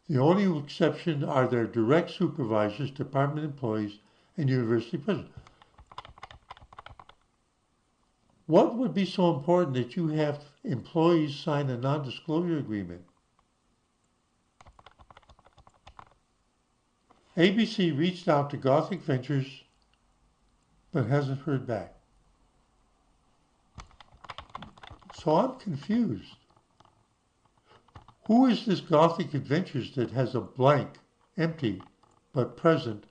The only exception are their direct supervisors, department employees, and university presidents. What would be so important that you have employees sign a non-disclosure agreement? ABC reached out to Gothic Ventures, but hasn't heard back. So I'm confused. Who is this Gothic Adventures that has a blank, empty, but present,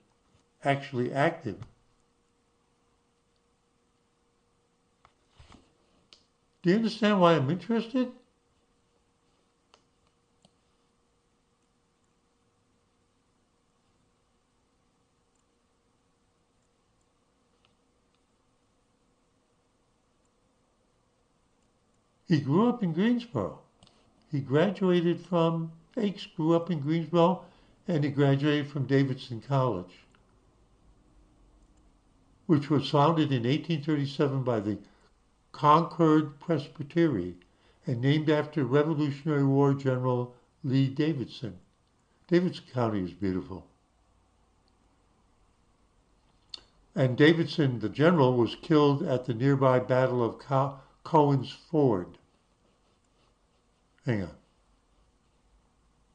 actually active? Do you understand why I'm interested? He grew up in Greensboro. He graduated from, Eakes grew up in Greensboro, and he graduated from Davidson College, which was founded in 1837 by the Concord Presbytery and named after Revolutionary War General Lee Davidson. Davidson County is beautiful. And Davidson, the general, was killed at the nearby Battle of Cohen's Ford. Hang on.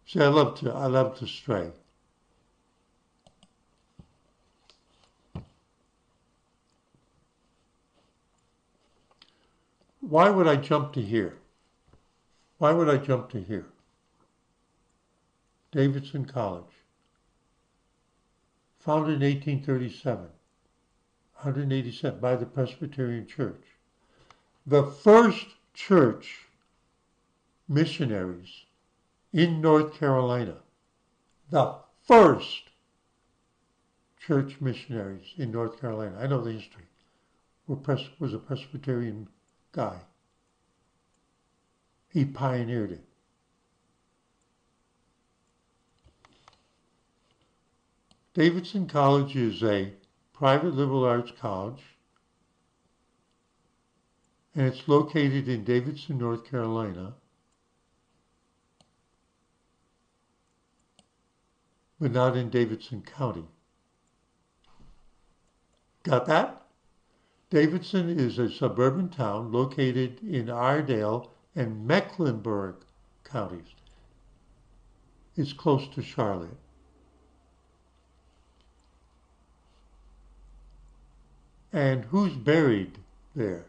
See, I love to stray. Why would I jump to here? Why would I jump to here? Davidson College. Founded in 1837, 187 by the Presbyterian Church. The first church missionaries in North Carolina. The first church missionaries in North Carolina. I know the history. Was a Presbyterian guy. He pioneered it. Davidson College is a private liberal arts college, and it's located in Davidson, North Carolina, but not in Davidson County. Got that? Davidson is a suburban town located in Iredell and Mecklenburg counties. It's close to Charlotte. And who's buried there?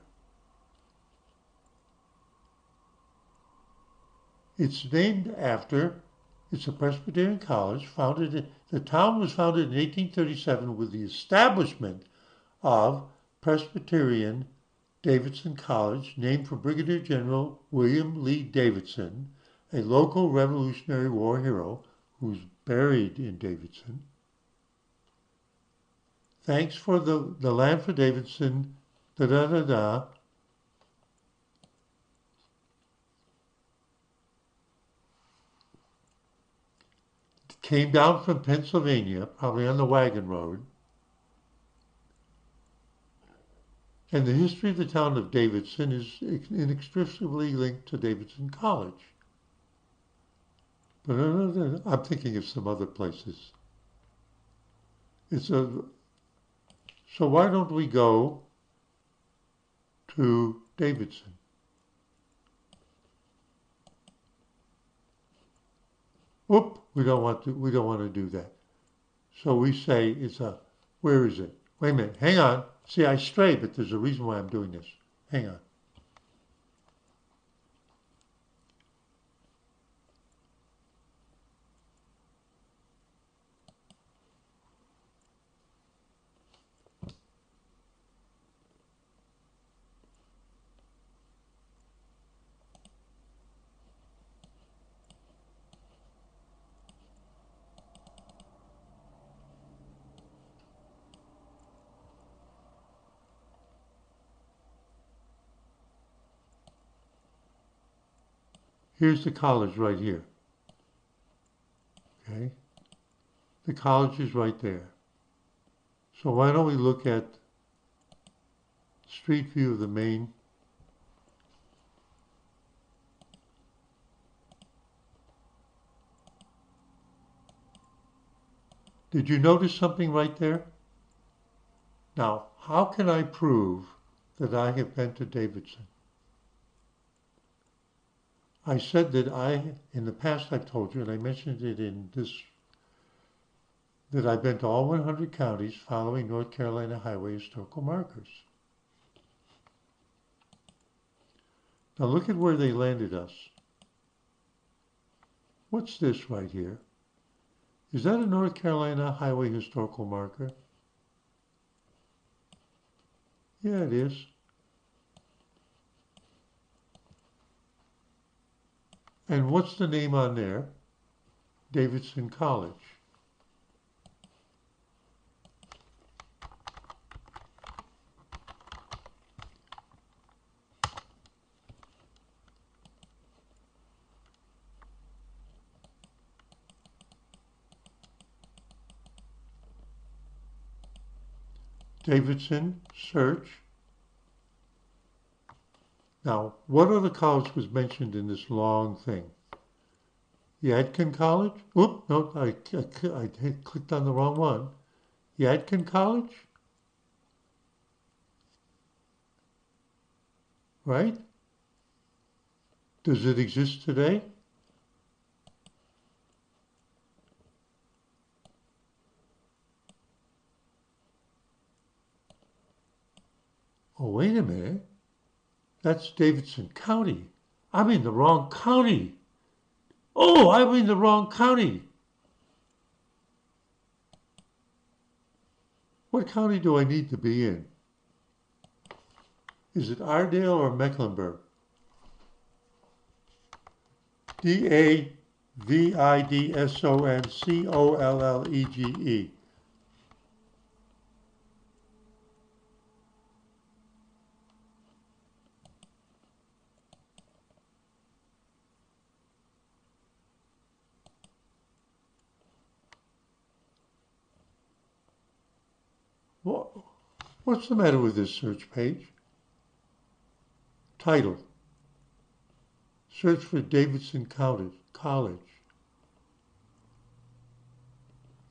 It's named after, it's a Presbyterian college, the town was founded in 1837 with the establishment of Presbyterian Davidson College, named for Brigadier General William Lee Davidson, a local Revolutionary War hero who's buried in Davidson. Thanks for the land for Davidson, da-da-da-da. Came down from Pennsylvania, probably on the wagon road. And the history of the town of Davidson is inextricably linked to Davidson College. But I'm thinking of some other places. So why don't we go to Davidson? Whoop, we don't want to do that. So we say where is it? Wait a minute, hang on. See, I stray, but there's a reason why I'm doing this. Hang on. Here's the college right here. Okay? The college is right there. So why don't we look at street view of the main. Did you notice something right there? Now, how can I prove that I have been to Davidson? I said that in the past I've told you, and I mentioned it in this, that I've been to all 100 counties following North Carolina highway historical markers. Now look at where they landed us. What's this right here? Is that a North Carolina highway historical marker? Yeah, it is. And what's the name on there? Davidson College. Davidson, search. Now, what other college was mentioned in this long thing? Yadkin College? Oop, no, I clicked on the wrong one. Yadkin College? Right? Does it exist today? Oh, wait a minute. That's Davidson County. I'm in the wrong county. Oh, I'm in the wrong county. What county do I need to be in? Is it Iredale or Mecklenburg? Davidsoncollegee. What's the matter with this search page? Title. Search for Davidson College.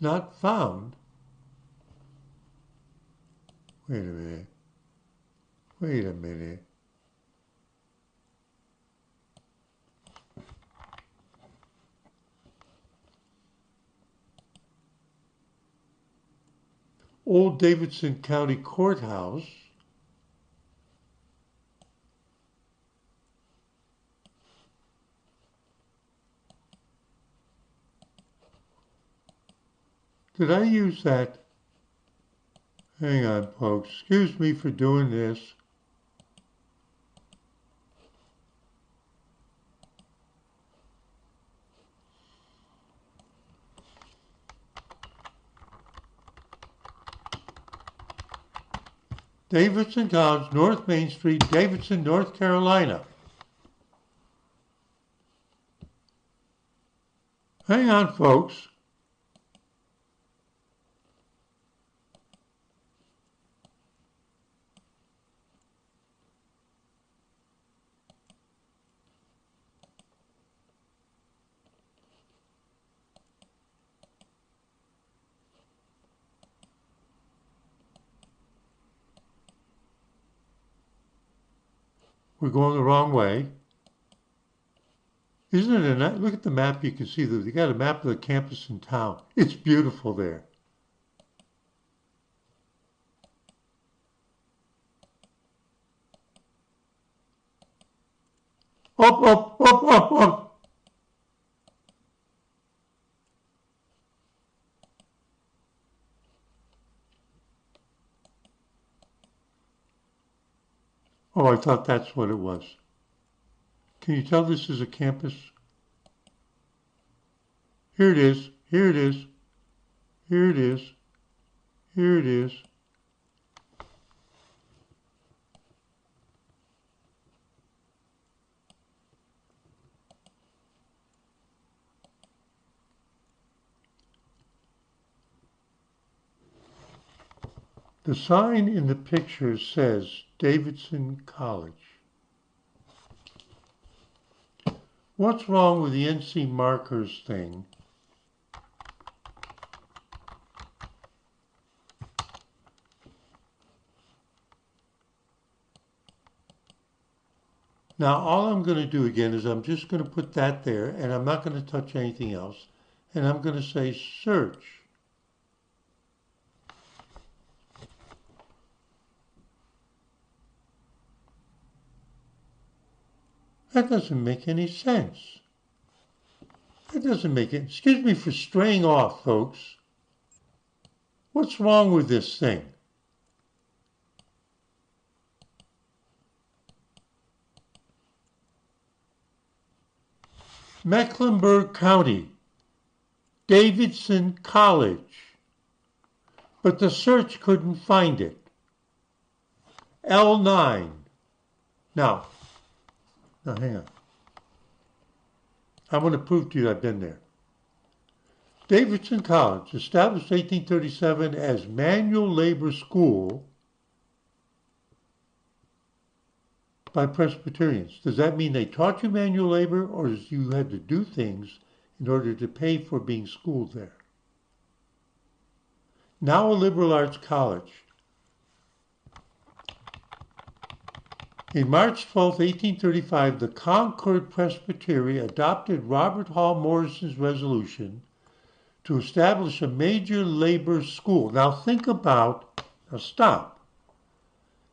Not found. Wait a minute. Wait a minute. Old Davidson County Courthouse. Did I use that? Hang on, folks. Excuse me for doing this. Davidson College, North Main Street, Davidson, North Carolina. Hang on, folks. We're going the wrong way. Isn't it a nice, look at the map, you can see that they got a map of the campus in town. It's beautiful there. Up, up, up, up, up. Oh, I thought that's what it was. Can you tell this is a campus? Here it is. Here it is. Here it is. Here it is. The sign in the picture says Davidson College. What's wrong with the NC markers thing? Now all I'm going to do again is I'm just going to put that there and I'm not going to touch anything else. And I'm going to say search. That doesn't make any sense. That doesn't make it. Excuse me for straying off, folks. What's wrong with this thing? Mecklenburg County, Davidson College. But the search couldn't find it. L9. Now hang on. I want to prove to you I've been there. Davidson College, established 1837 as manual labor school by Presbyterians. Does that mean they taught you manual labor or you had to do things in order to pay for being schooled there. Now a liberal arts college. In March 12, 1835, the Concord Presbytery adopted Robert Hall Morrison's resolution to establish a major labor school. Now stop.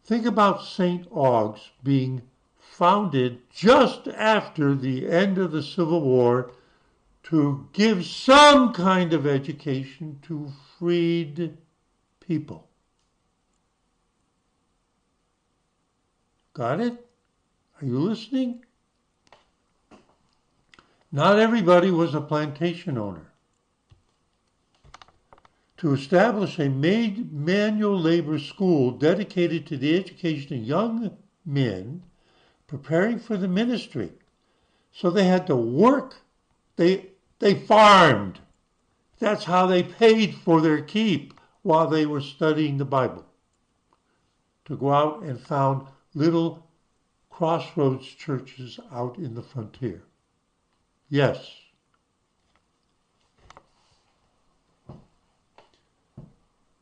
Think about St. Aug's being founded just after the end of the Civil War to give some kind of education to freed people. Got it? Are you listening? Not everybody was a plantation owner. To establish a manual labor school dedicated to the education of young men preparing for the ministry. So they had to work. They farmed. That's how they paid for their keep while they were studying the Bible. To go out and found little crossroads churches out in the frontier. Yes.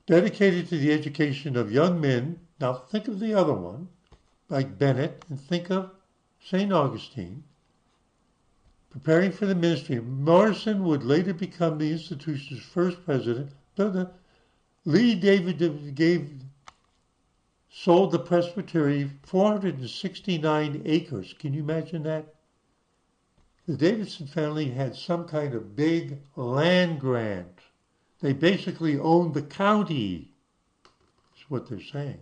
Dedicated to the education of young men. Now think of the other one, like Bennett, and think of St. Augustine. Preparing for the ministry. Morrison would later become the institution's first president. Lee David sold the presbytery 469 acres. Can you imagine that? The Davidson family had some kind of big land grant. They basically owned the county, is what they're saying.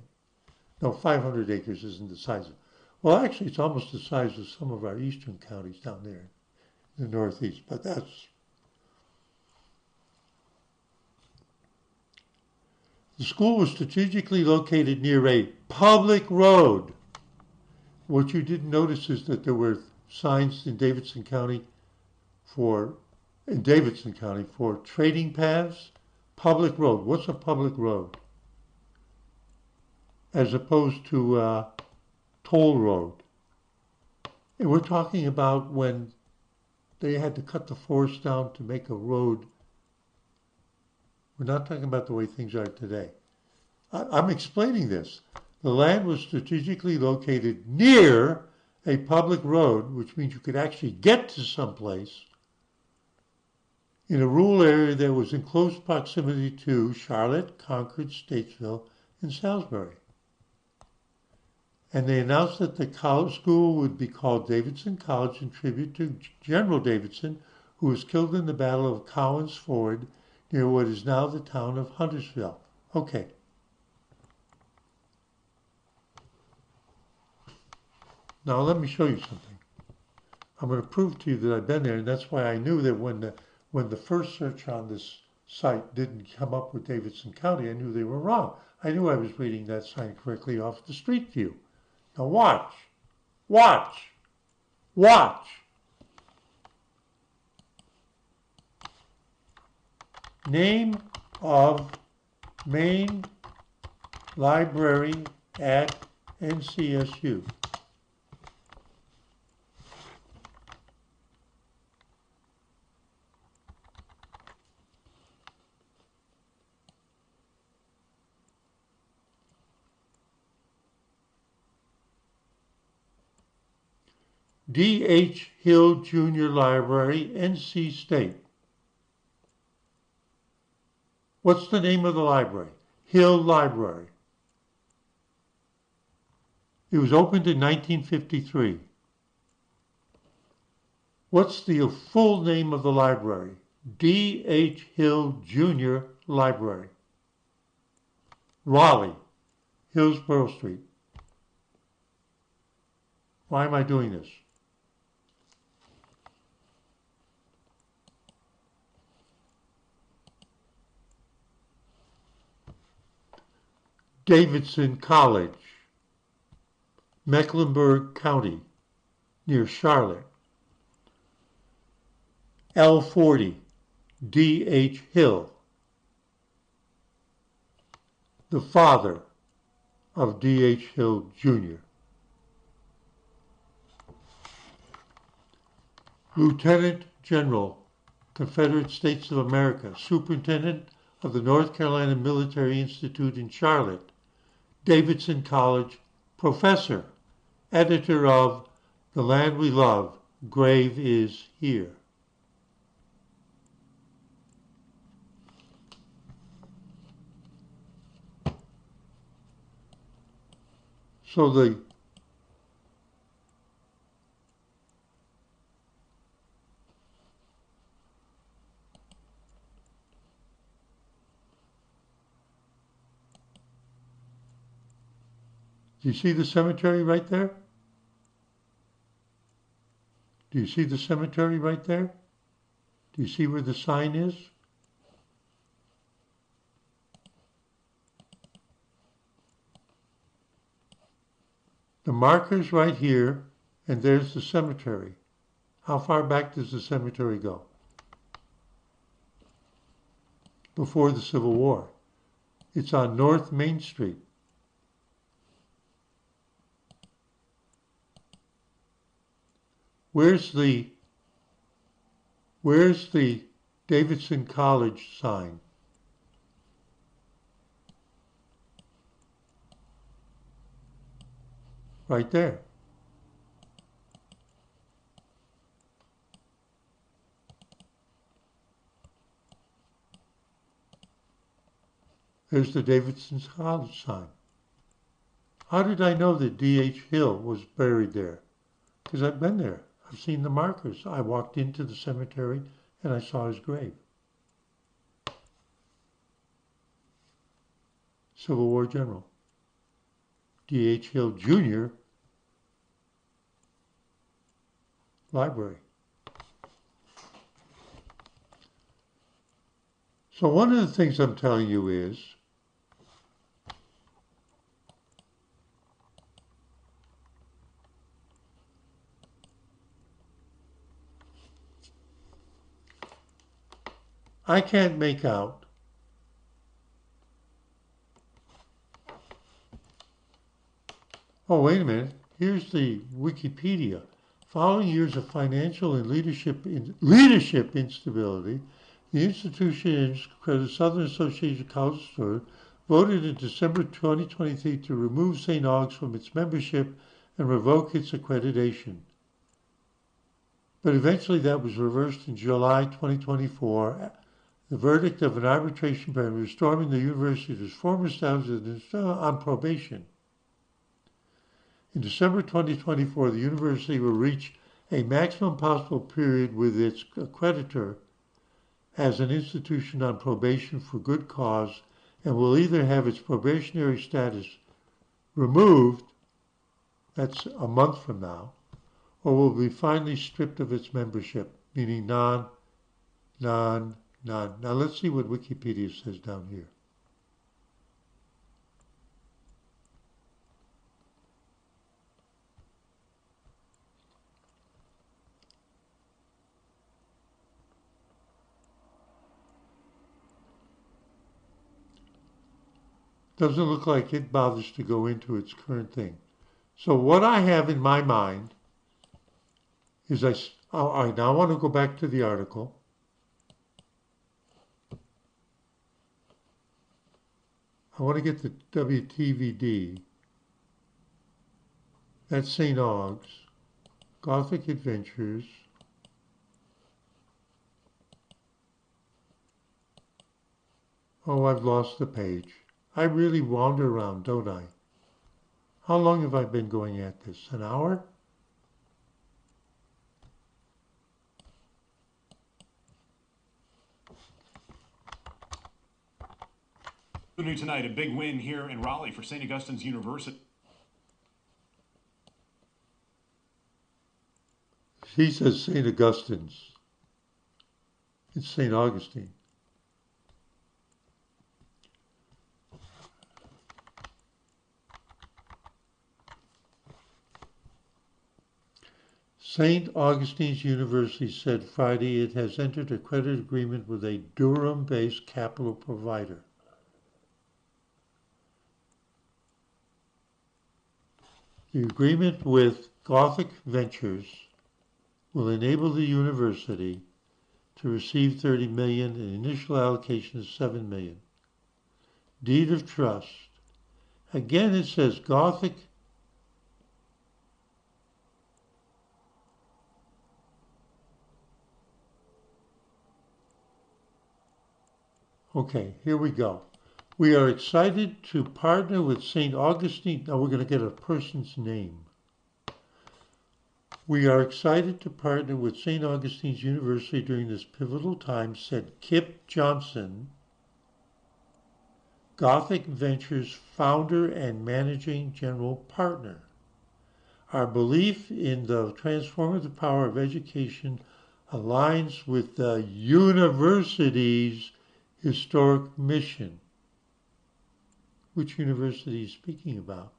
No, 500 acres isn't the size of it. Well, actually, it's almost the size of some of our eastern counties down there in the Northeast, but that's... The school was strategically located near a public road. What you didn't notice is that there were signs in Davidson County for trading paths, public road. What's a public road? As opposed to toll road. And we're talking about when they had to cut the forest down to make a road. We're not talking about the way things are today. I'm explaining this. The land was strategically located near a public road, which means you could actually get to someplace in a rural area that was in close proximity to Charlotte, Concord, Statesville, and Salisbury. And they announced that the college school would be called Davidson College in tribute to General Davidson, who was killed in the Battle of Cowan's Ford near what is now the town of Huntersville. Okay. Now let me show you something. I'm going to prove to you that I've been there, and that's why I knew that when the first search on this site didn't come up with Davidson County, I knew they were wrong. I knew I was reading that sign correctly off the street view. Now watch. Watch. Watch. Name of main library at NCSU. D.H. Hill Junior Library, NC State. What's the name of the library? Hill Library. It was opened in 1953. What's the full name of the library? D.H. Hill Junior Library. Raleigh, Hillsborough Street. Why am I doing this? Davidson College, Mecklenburg County, near Charlotte. L40, D.H. Hill, the father of D.H. Hill, Jr. Lieutenant General Confederate States of America, Superintendent of the North Carolina Military Institute in Charlotte, Davidson College, Professor, Editor of The Land We Love, Grave is Here. So do you see the cemetery right there? Do you see the cemetery right there? Do you see where the sign is? The marker's right here, and there's the cemetery. How far back does the cemetery go? Before the Civil War. It's on North Main Street. Where's the Davidson College sign? Right there. There's the Davidson College sign. How did I know that D.H. Hill was buried there? Because I've been there. I've seen the markers. I walked into the cemetery and I saw his grave. Civil War General. D.H. Hill Jr. Library. So one of the things I'm telling you is I can't make out oh, wait a minute. Here's the Wikipedia. Following years of financial and leadership instability, the institution the Southern Association of College Students voted in December 2023 to remove St. Aug's from its membership and revoke its accreditation. But eventually that was reversed in July 2024. The verdict of an arbitration panel restoring the university to its former status on probation. In December 2024, the university will reach a maximum possible period with its accreditor as an institution on probation for good cause and will either have its probationary status removed, that's a month from now, or will be finally stripped of its membership, meaning none. Now let's see what Wikipedia says down here. Doesn't look like it bothers to go into its current thing. So what I have in my mind is all right, now I want to go back to the article. I want to get the WTVD. That's St. Aug's. Gothic Adventures. Oh, I've lost the page. I really wander around, don't I? How long have I been going at this? An hour? New tonight, a big win here in Raleigh for St. Augustine's University. He says St. Augustine's. It's St. Augustine. St. Augustine's University said Friday it has entered a credit agreement with a Durham-based capital provider. The agreement with Gothic Ventures will enable the university to receive $30 million and initial allocation is $7 million. Deed of trust. Again, it says Gothic. Okay, here we go. We are excited to partner with St. Augustine. Now we're going to get a person's name. We are excited to partner with St. Augustine's University during this pivotal time, said Kip Johnson, Gothic Ventures founder and managing general partner. Our belief in the transformative power of education aligns with the university's historic mission. Which university is he speaking about?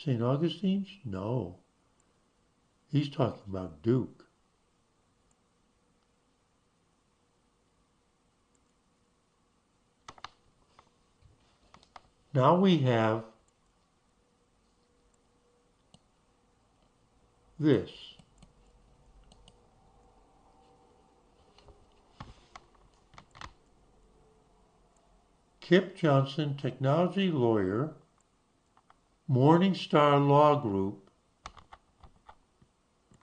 St. Augustine's? No. He's talking about Duke. Now we have this. Kip Johnson, technology lawyer, Morningstar Law Group.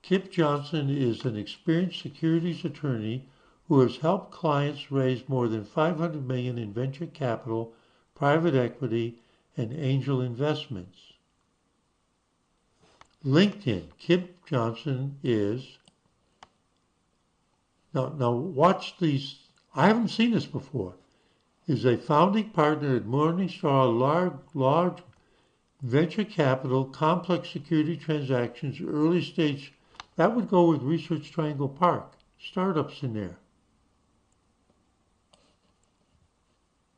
Kip Johnson is an experienced securities attorney who has helped clients raise more than $500 million in venture capital, private equity, and angel investments. LinkedIn. Kip Johnson is, now watch these, I haven't seen this before, is a founding partner at Morningstar large venture capital, complex security transactions, early stage. That would go with Research Triangle Park. Startups in there.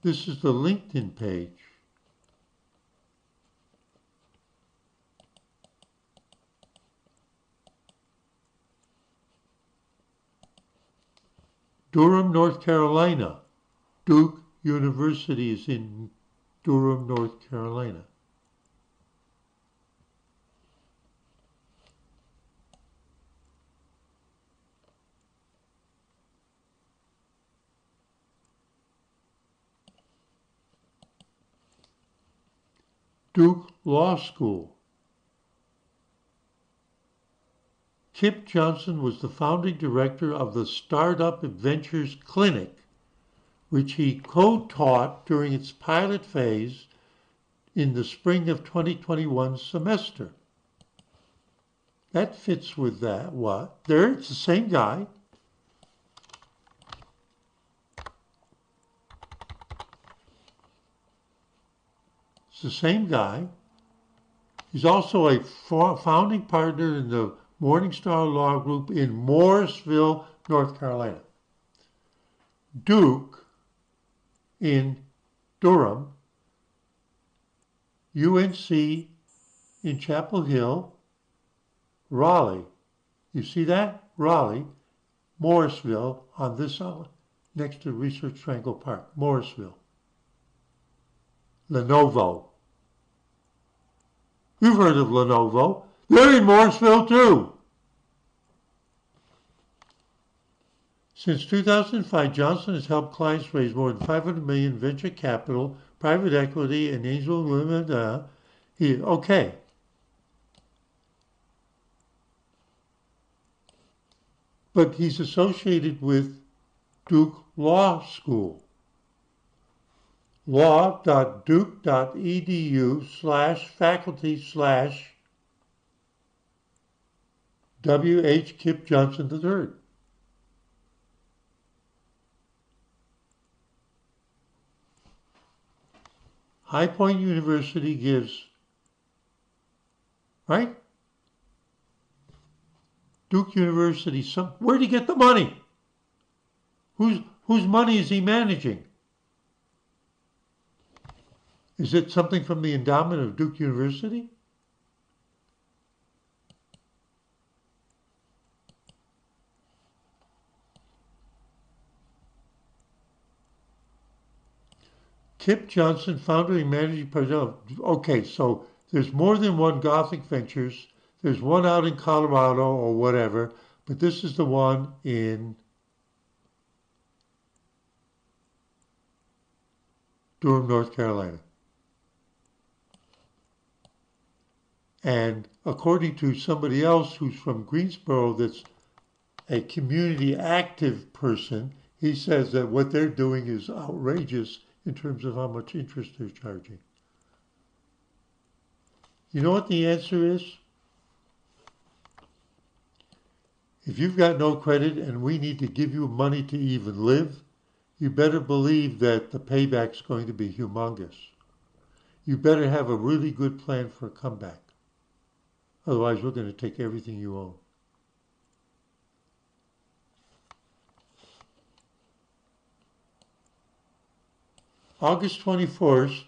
This is the LinkedIn page. Durham, North Carolina. Duke University is in Durham, North Carolina. Duke Law School. Kip Johnson was the founding director of the Startup Adventures Clinic, which he co-taught during its pilot phase in the spring of 2021 semester. That fits with that. What? There, it's the same guy. It's the same guy. He's also a founding partner in the Morningstar Law Group in Morrisville, North Carolina. Duke in Durham, UNC in Chapel Hill, Raleigh. You see that? Raleigh, Morrisville on this next to Research Triangle Park, Morrisville. Lenovo. You've heard of Lenovo. They're in Morrisville too. Since 2005, Johnson has helped clients raise more than $500 million in venture capital, private equity, and angel women. Okay. But he's associated with Duke Law School. law.duke.edu/faculty/W.H. Kip Johnson III. High Point University gives, right? Duke University, where'd he get the money? Whose money is he managing? Is it something from the endowment of Duke University? Kip Johnson, founder and managing partner. Okay, so there's more than one Gothic Ventures. There's one out in Colorado or whatever, but this is the one in Durham, North Carolina. And according to somebody else who's from Greensboro that's a community active person, he says that what they're doing is outrageous in terms of how much interest they're charging. You know what the answer is? If you've got no credit and we need to give you money to even live, you better believe that the payback's going to be humongous. You better have a really good plan for a comeback. Otherwise, we're going to take everything you own. August 21st,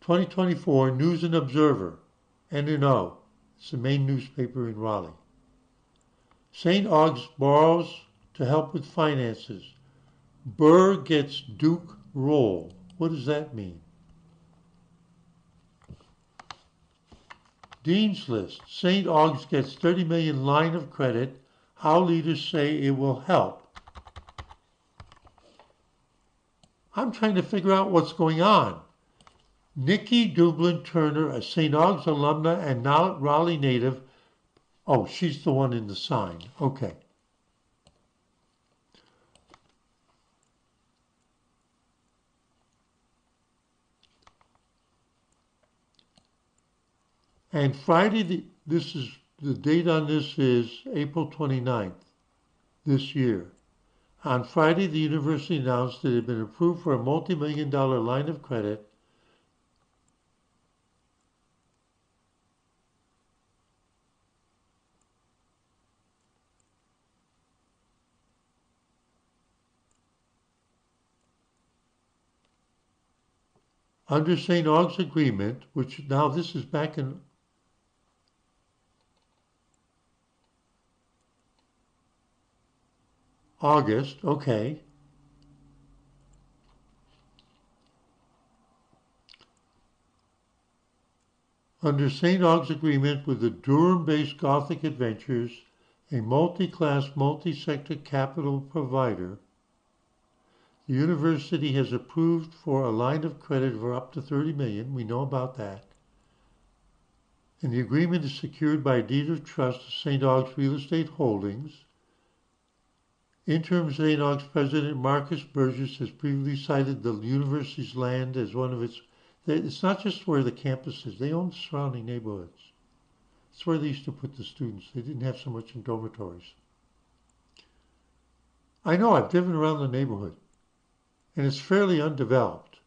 2024, News and Observer, N&O. It's the main newspaper in Raleigh. St. Aug's borrows to help with finances. Burr gets Duke role. What does that mean? Dean's List. St. Aug's gets 30 million line of credit. How leaders say it will help. I'm trying to figure out what's going on. Nikki Dublin Turner, a St. Aug's alumna and now Raleigh native. Oh, she's the one in the sign. Okay. And Friday, the date on this is April 29th this year. On Friday, the university announced that it had been approved for a multi-million-dollar line of credit under St. Aug's agreement, which now this is back in August, okay. Under St. Aug's agreement with the Durham-based Gothic Adventures, a multi-class, multi-sector capital provider, the university has approved for a line of credit for up to 30 million. We know about that. And the agreement is secured by a deed of trust to St. Aug's Real Estate Holdings. Interim St. Aug's President Marcus Burgess has previously cited the university's land as one of its. It's not just where the campus is, they own the surrounding neighborhoods. It's where they used to put the students. They didn't have so much in dormitories. I know, I've driven around the neighborhood, and it's fairly undeveloped.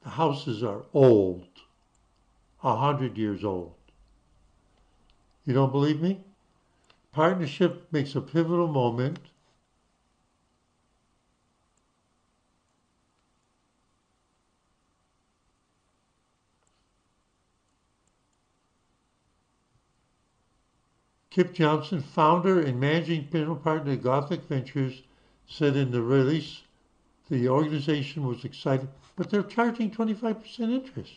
The houses are old, 100 years old. You don't believe me? Partnership makes a pivotal moment. Kip Johnson, founder and managing partner of Gothic Ventures, said in the release the organization was excited, but they're charging 25% interest.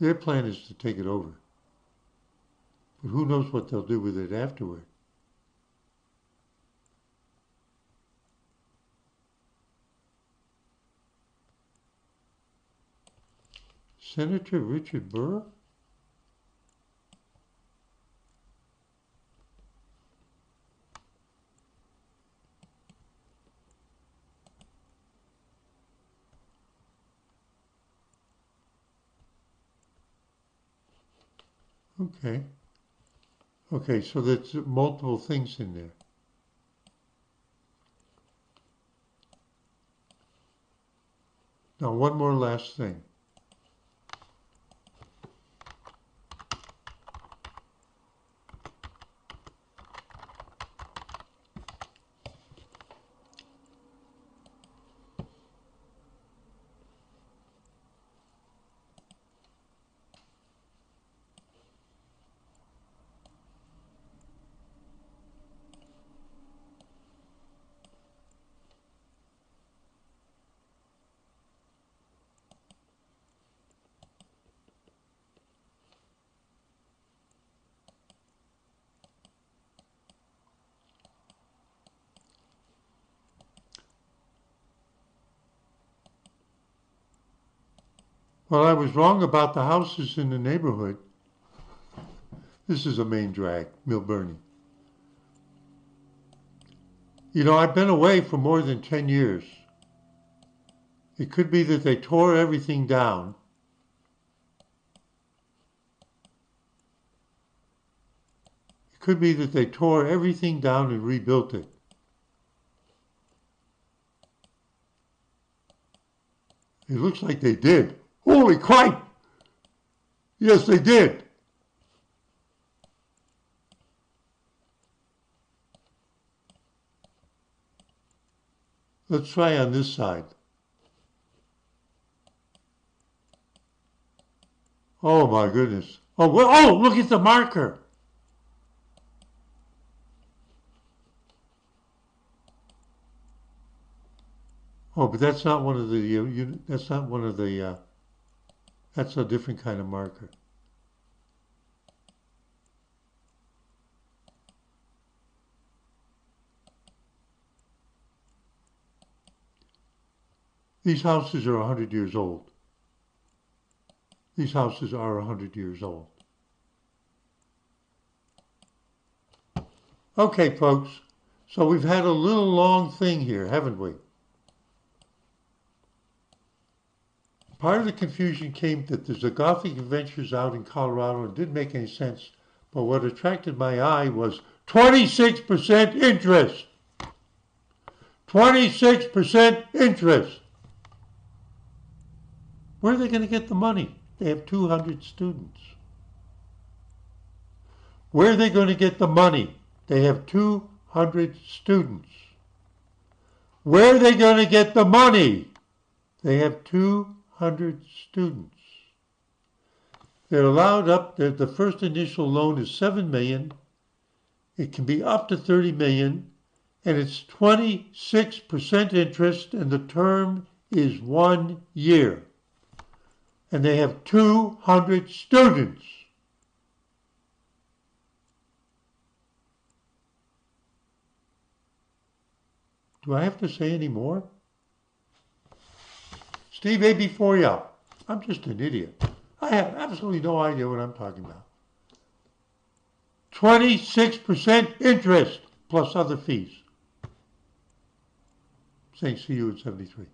Their plan is to take it over. But who knows what they'll do with it afterward. Senator Richard Burr? Okay. Okay, so there's multiple things in there. Now, one more last thing. Well, I was wrong about the houses in the neighborhood. This is a main drag, Mill Burney. You know, I've been away for more than 10 years. It could be that they tore everything down. It could be that they tore everything down and rebuilt it. It looks like they did. Holy crap! Yes, they did. Let's try on this side. Oh my goodness. Oh, well, oh, look at the marker. Oh, but that's not one of the, that's not one of the, that's a different kind of marker. These houses are 100 years old. These houses are 100 years old. Okay, folks. So we've had a little long thing here, haven't we? Part of the confusion came that there's a Gothic Adventures out in Colorado and it didn't make any sense. But what attracted my eye was 26% interest. 26% interest. Where are they going to get the money? They have 200 students. Where are they going to get the money? They have 200 students. Where are they going to get the money? They have 200 students. They're allowed up, the first initial loan is $7 million. It can be up to $30 million, and it's 26% interest, and the term is 1 year. And they have 200 students. Do I have to say any more? Steve AB4, I'm just an idiot. I have absolutely no idea what I'm talking about. 26% interest plus other fees. Saying see you in 73.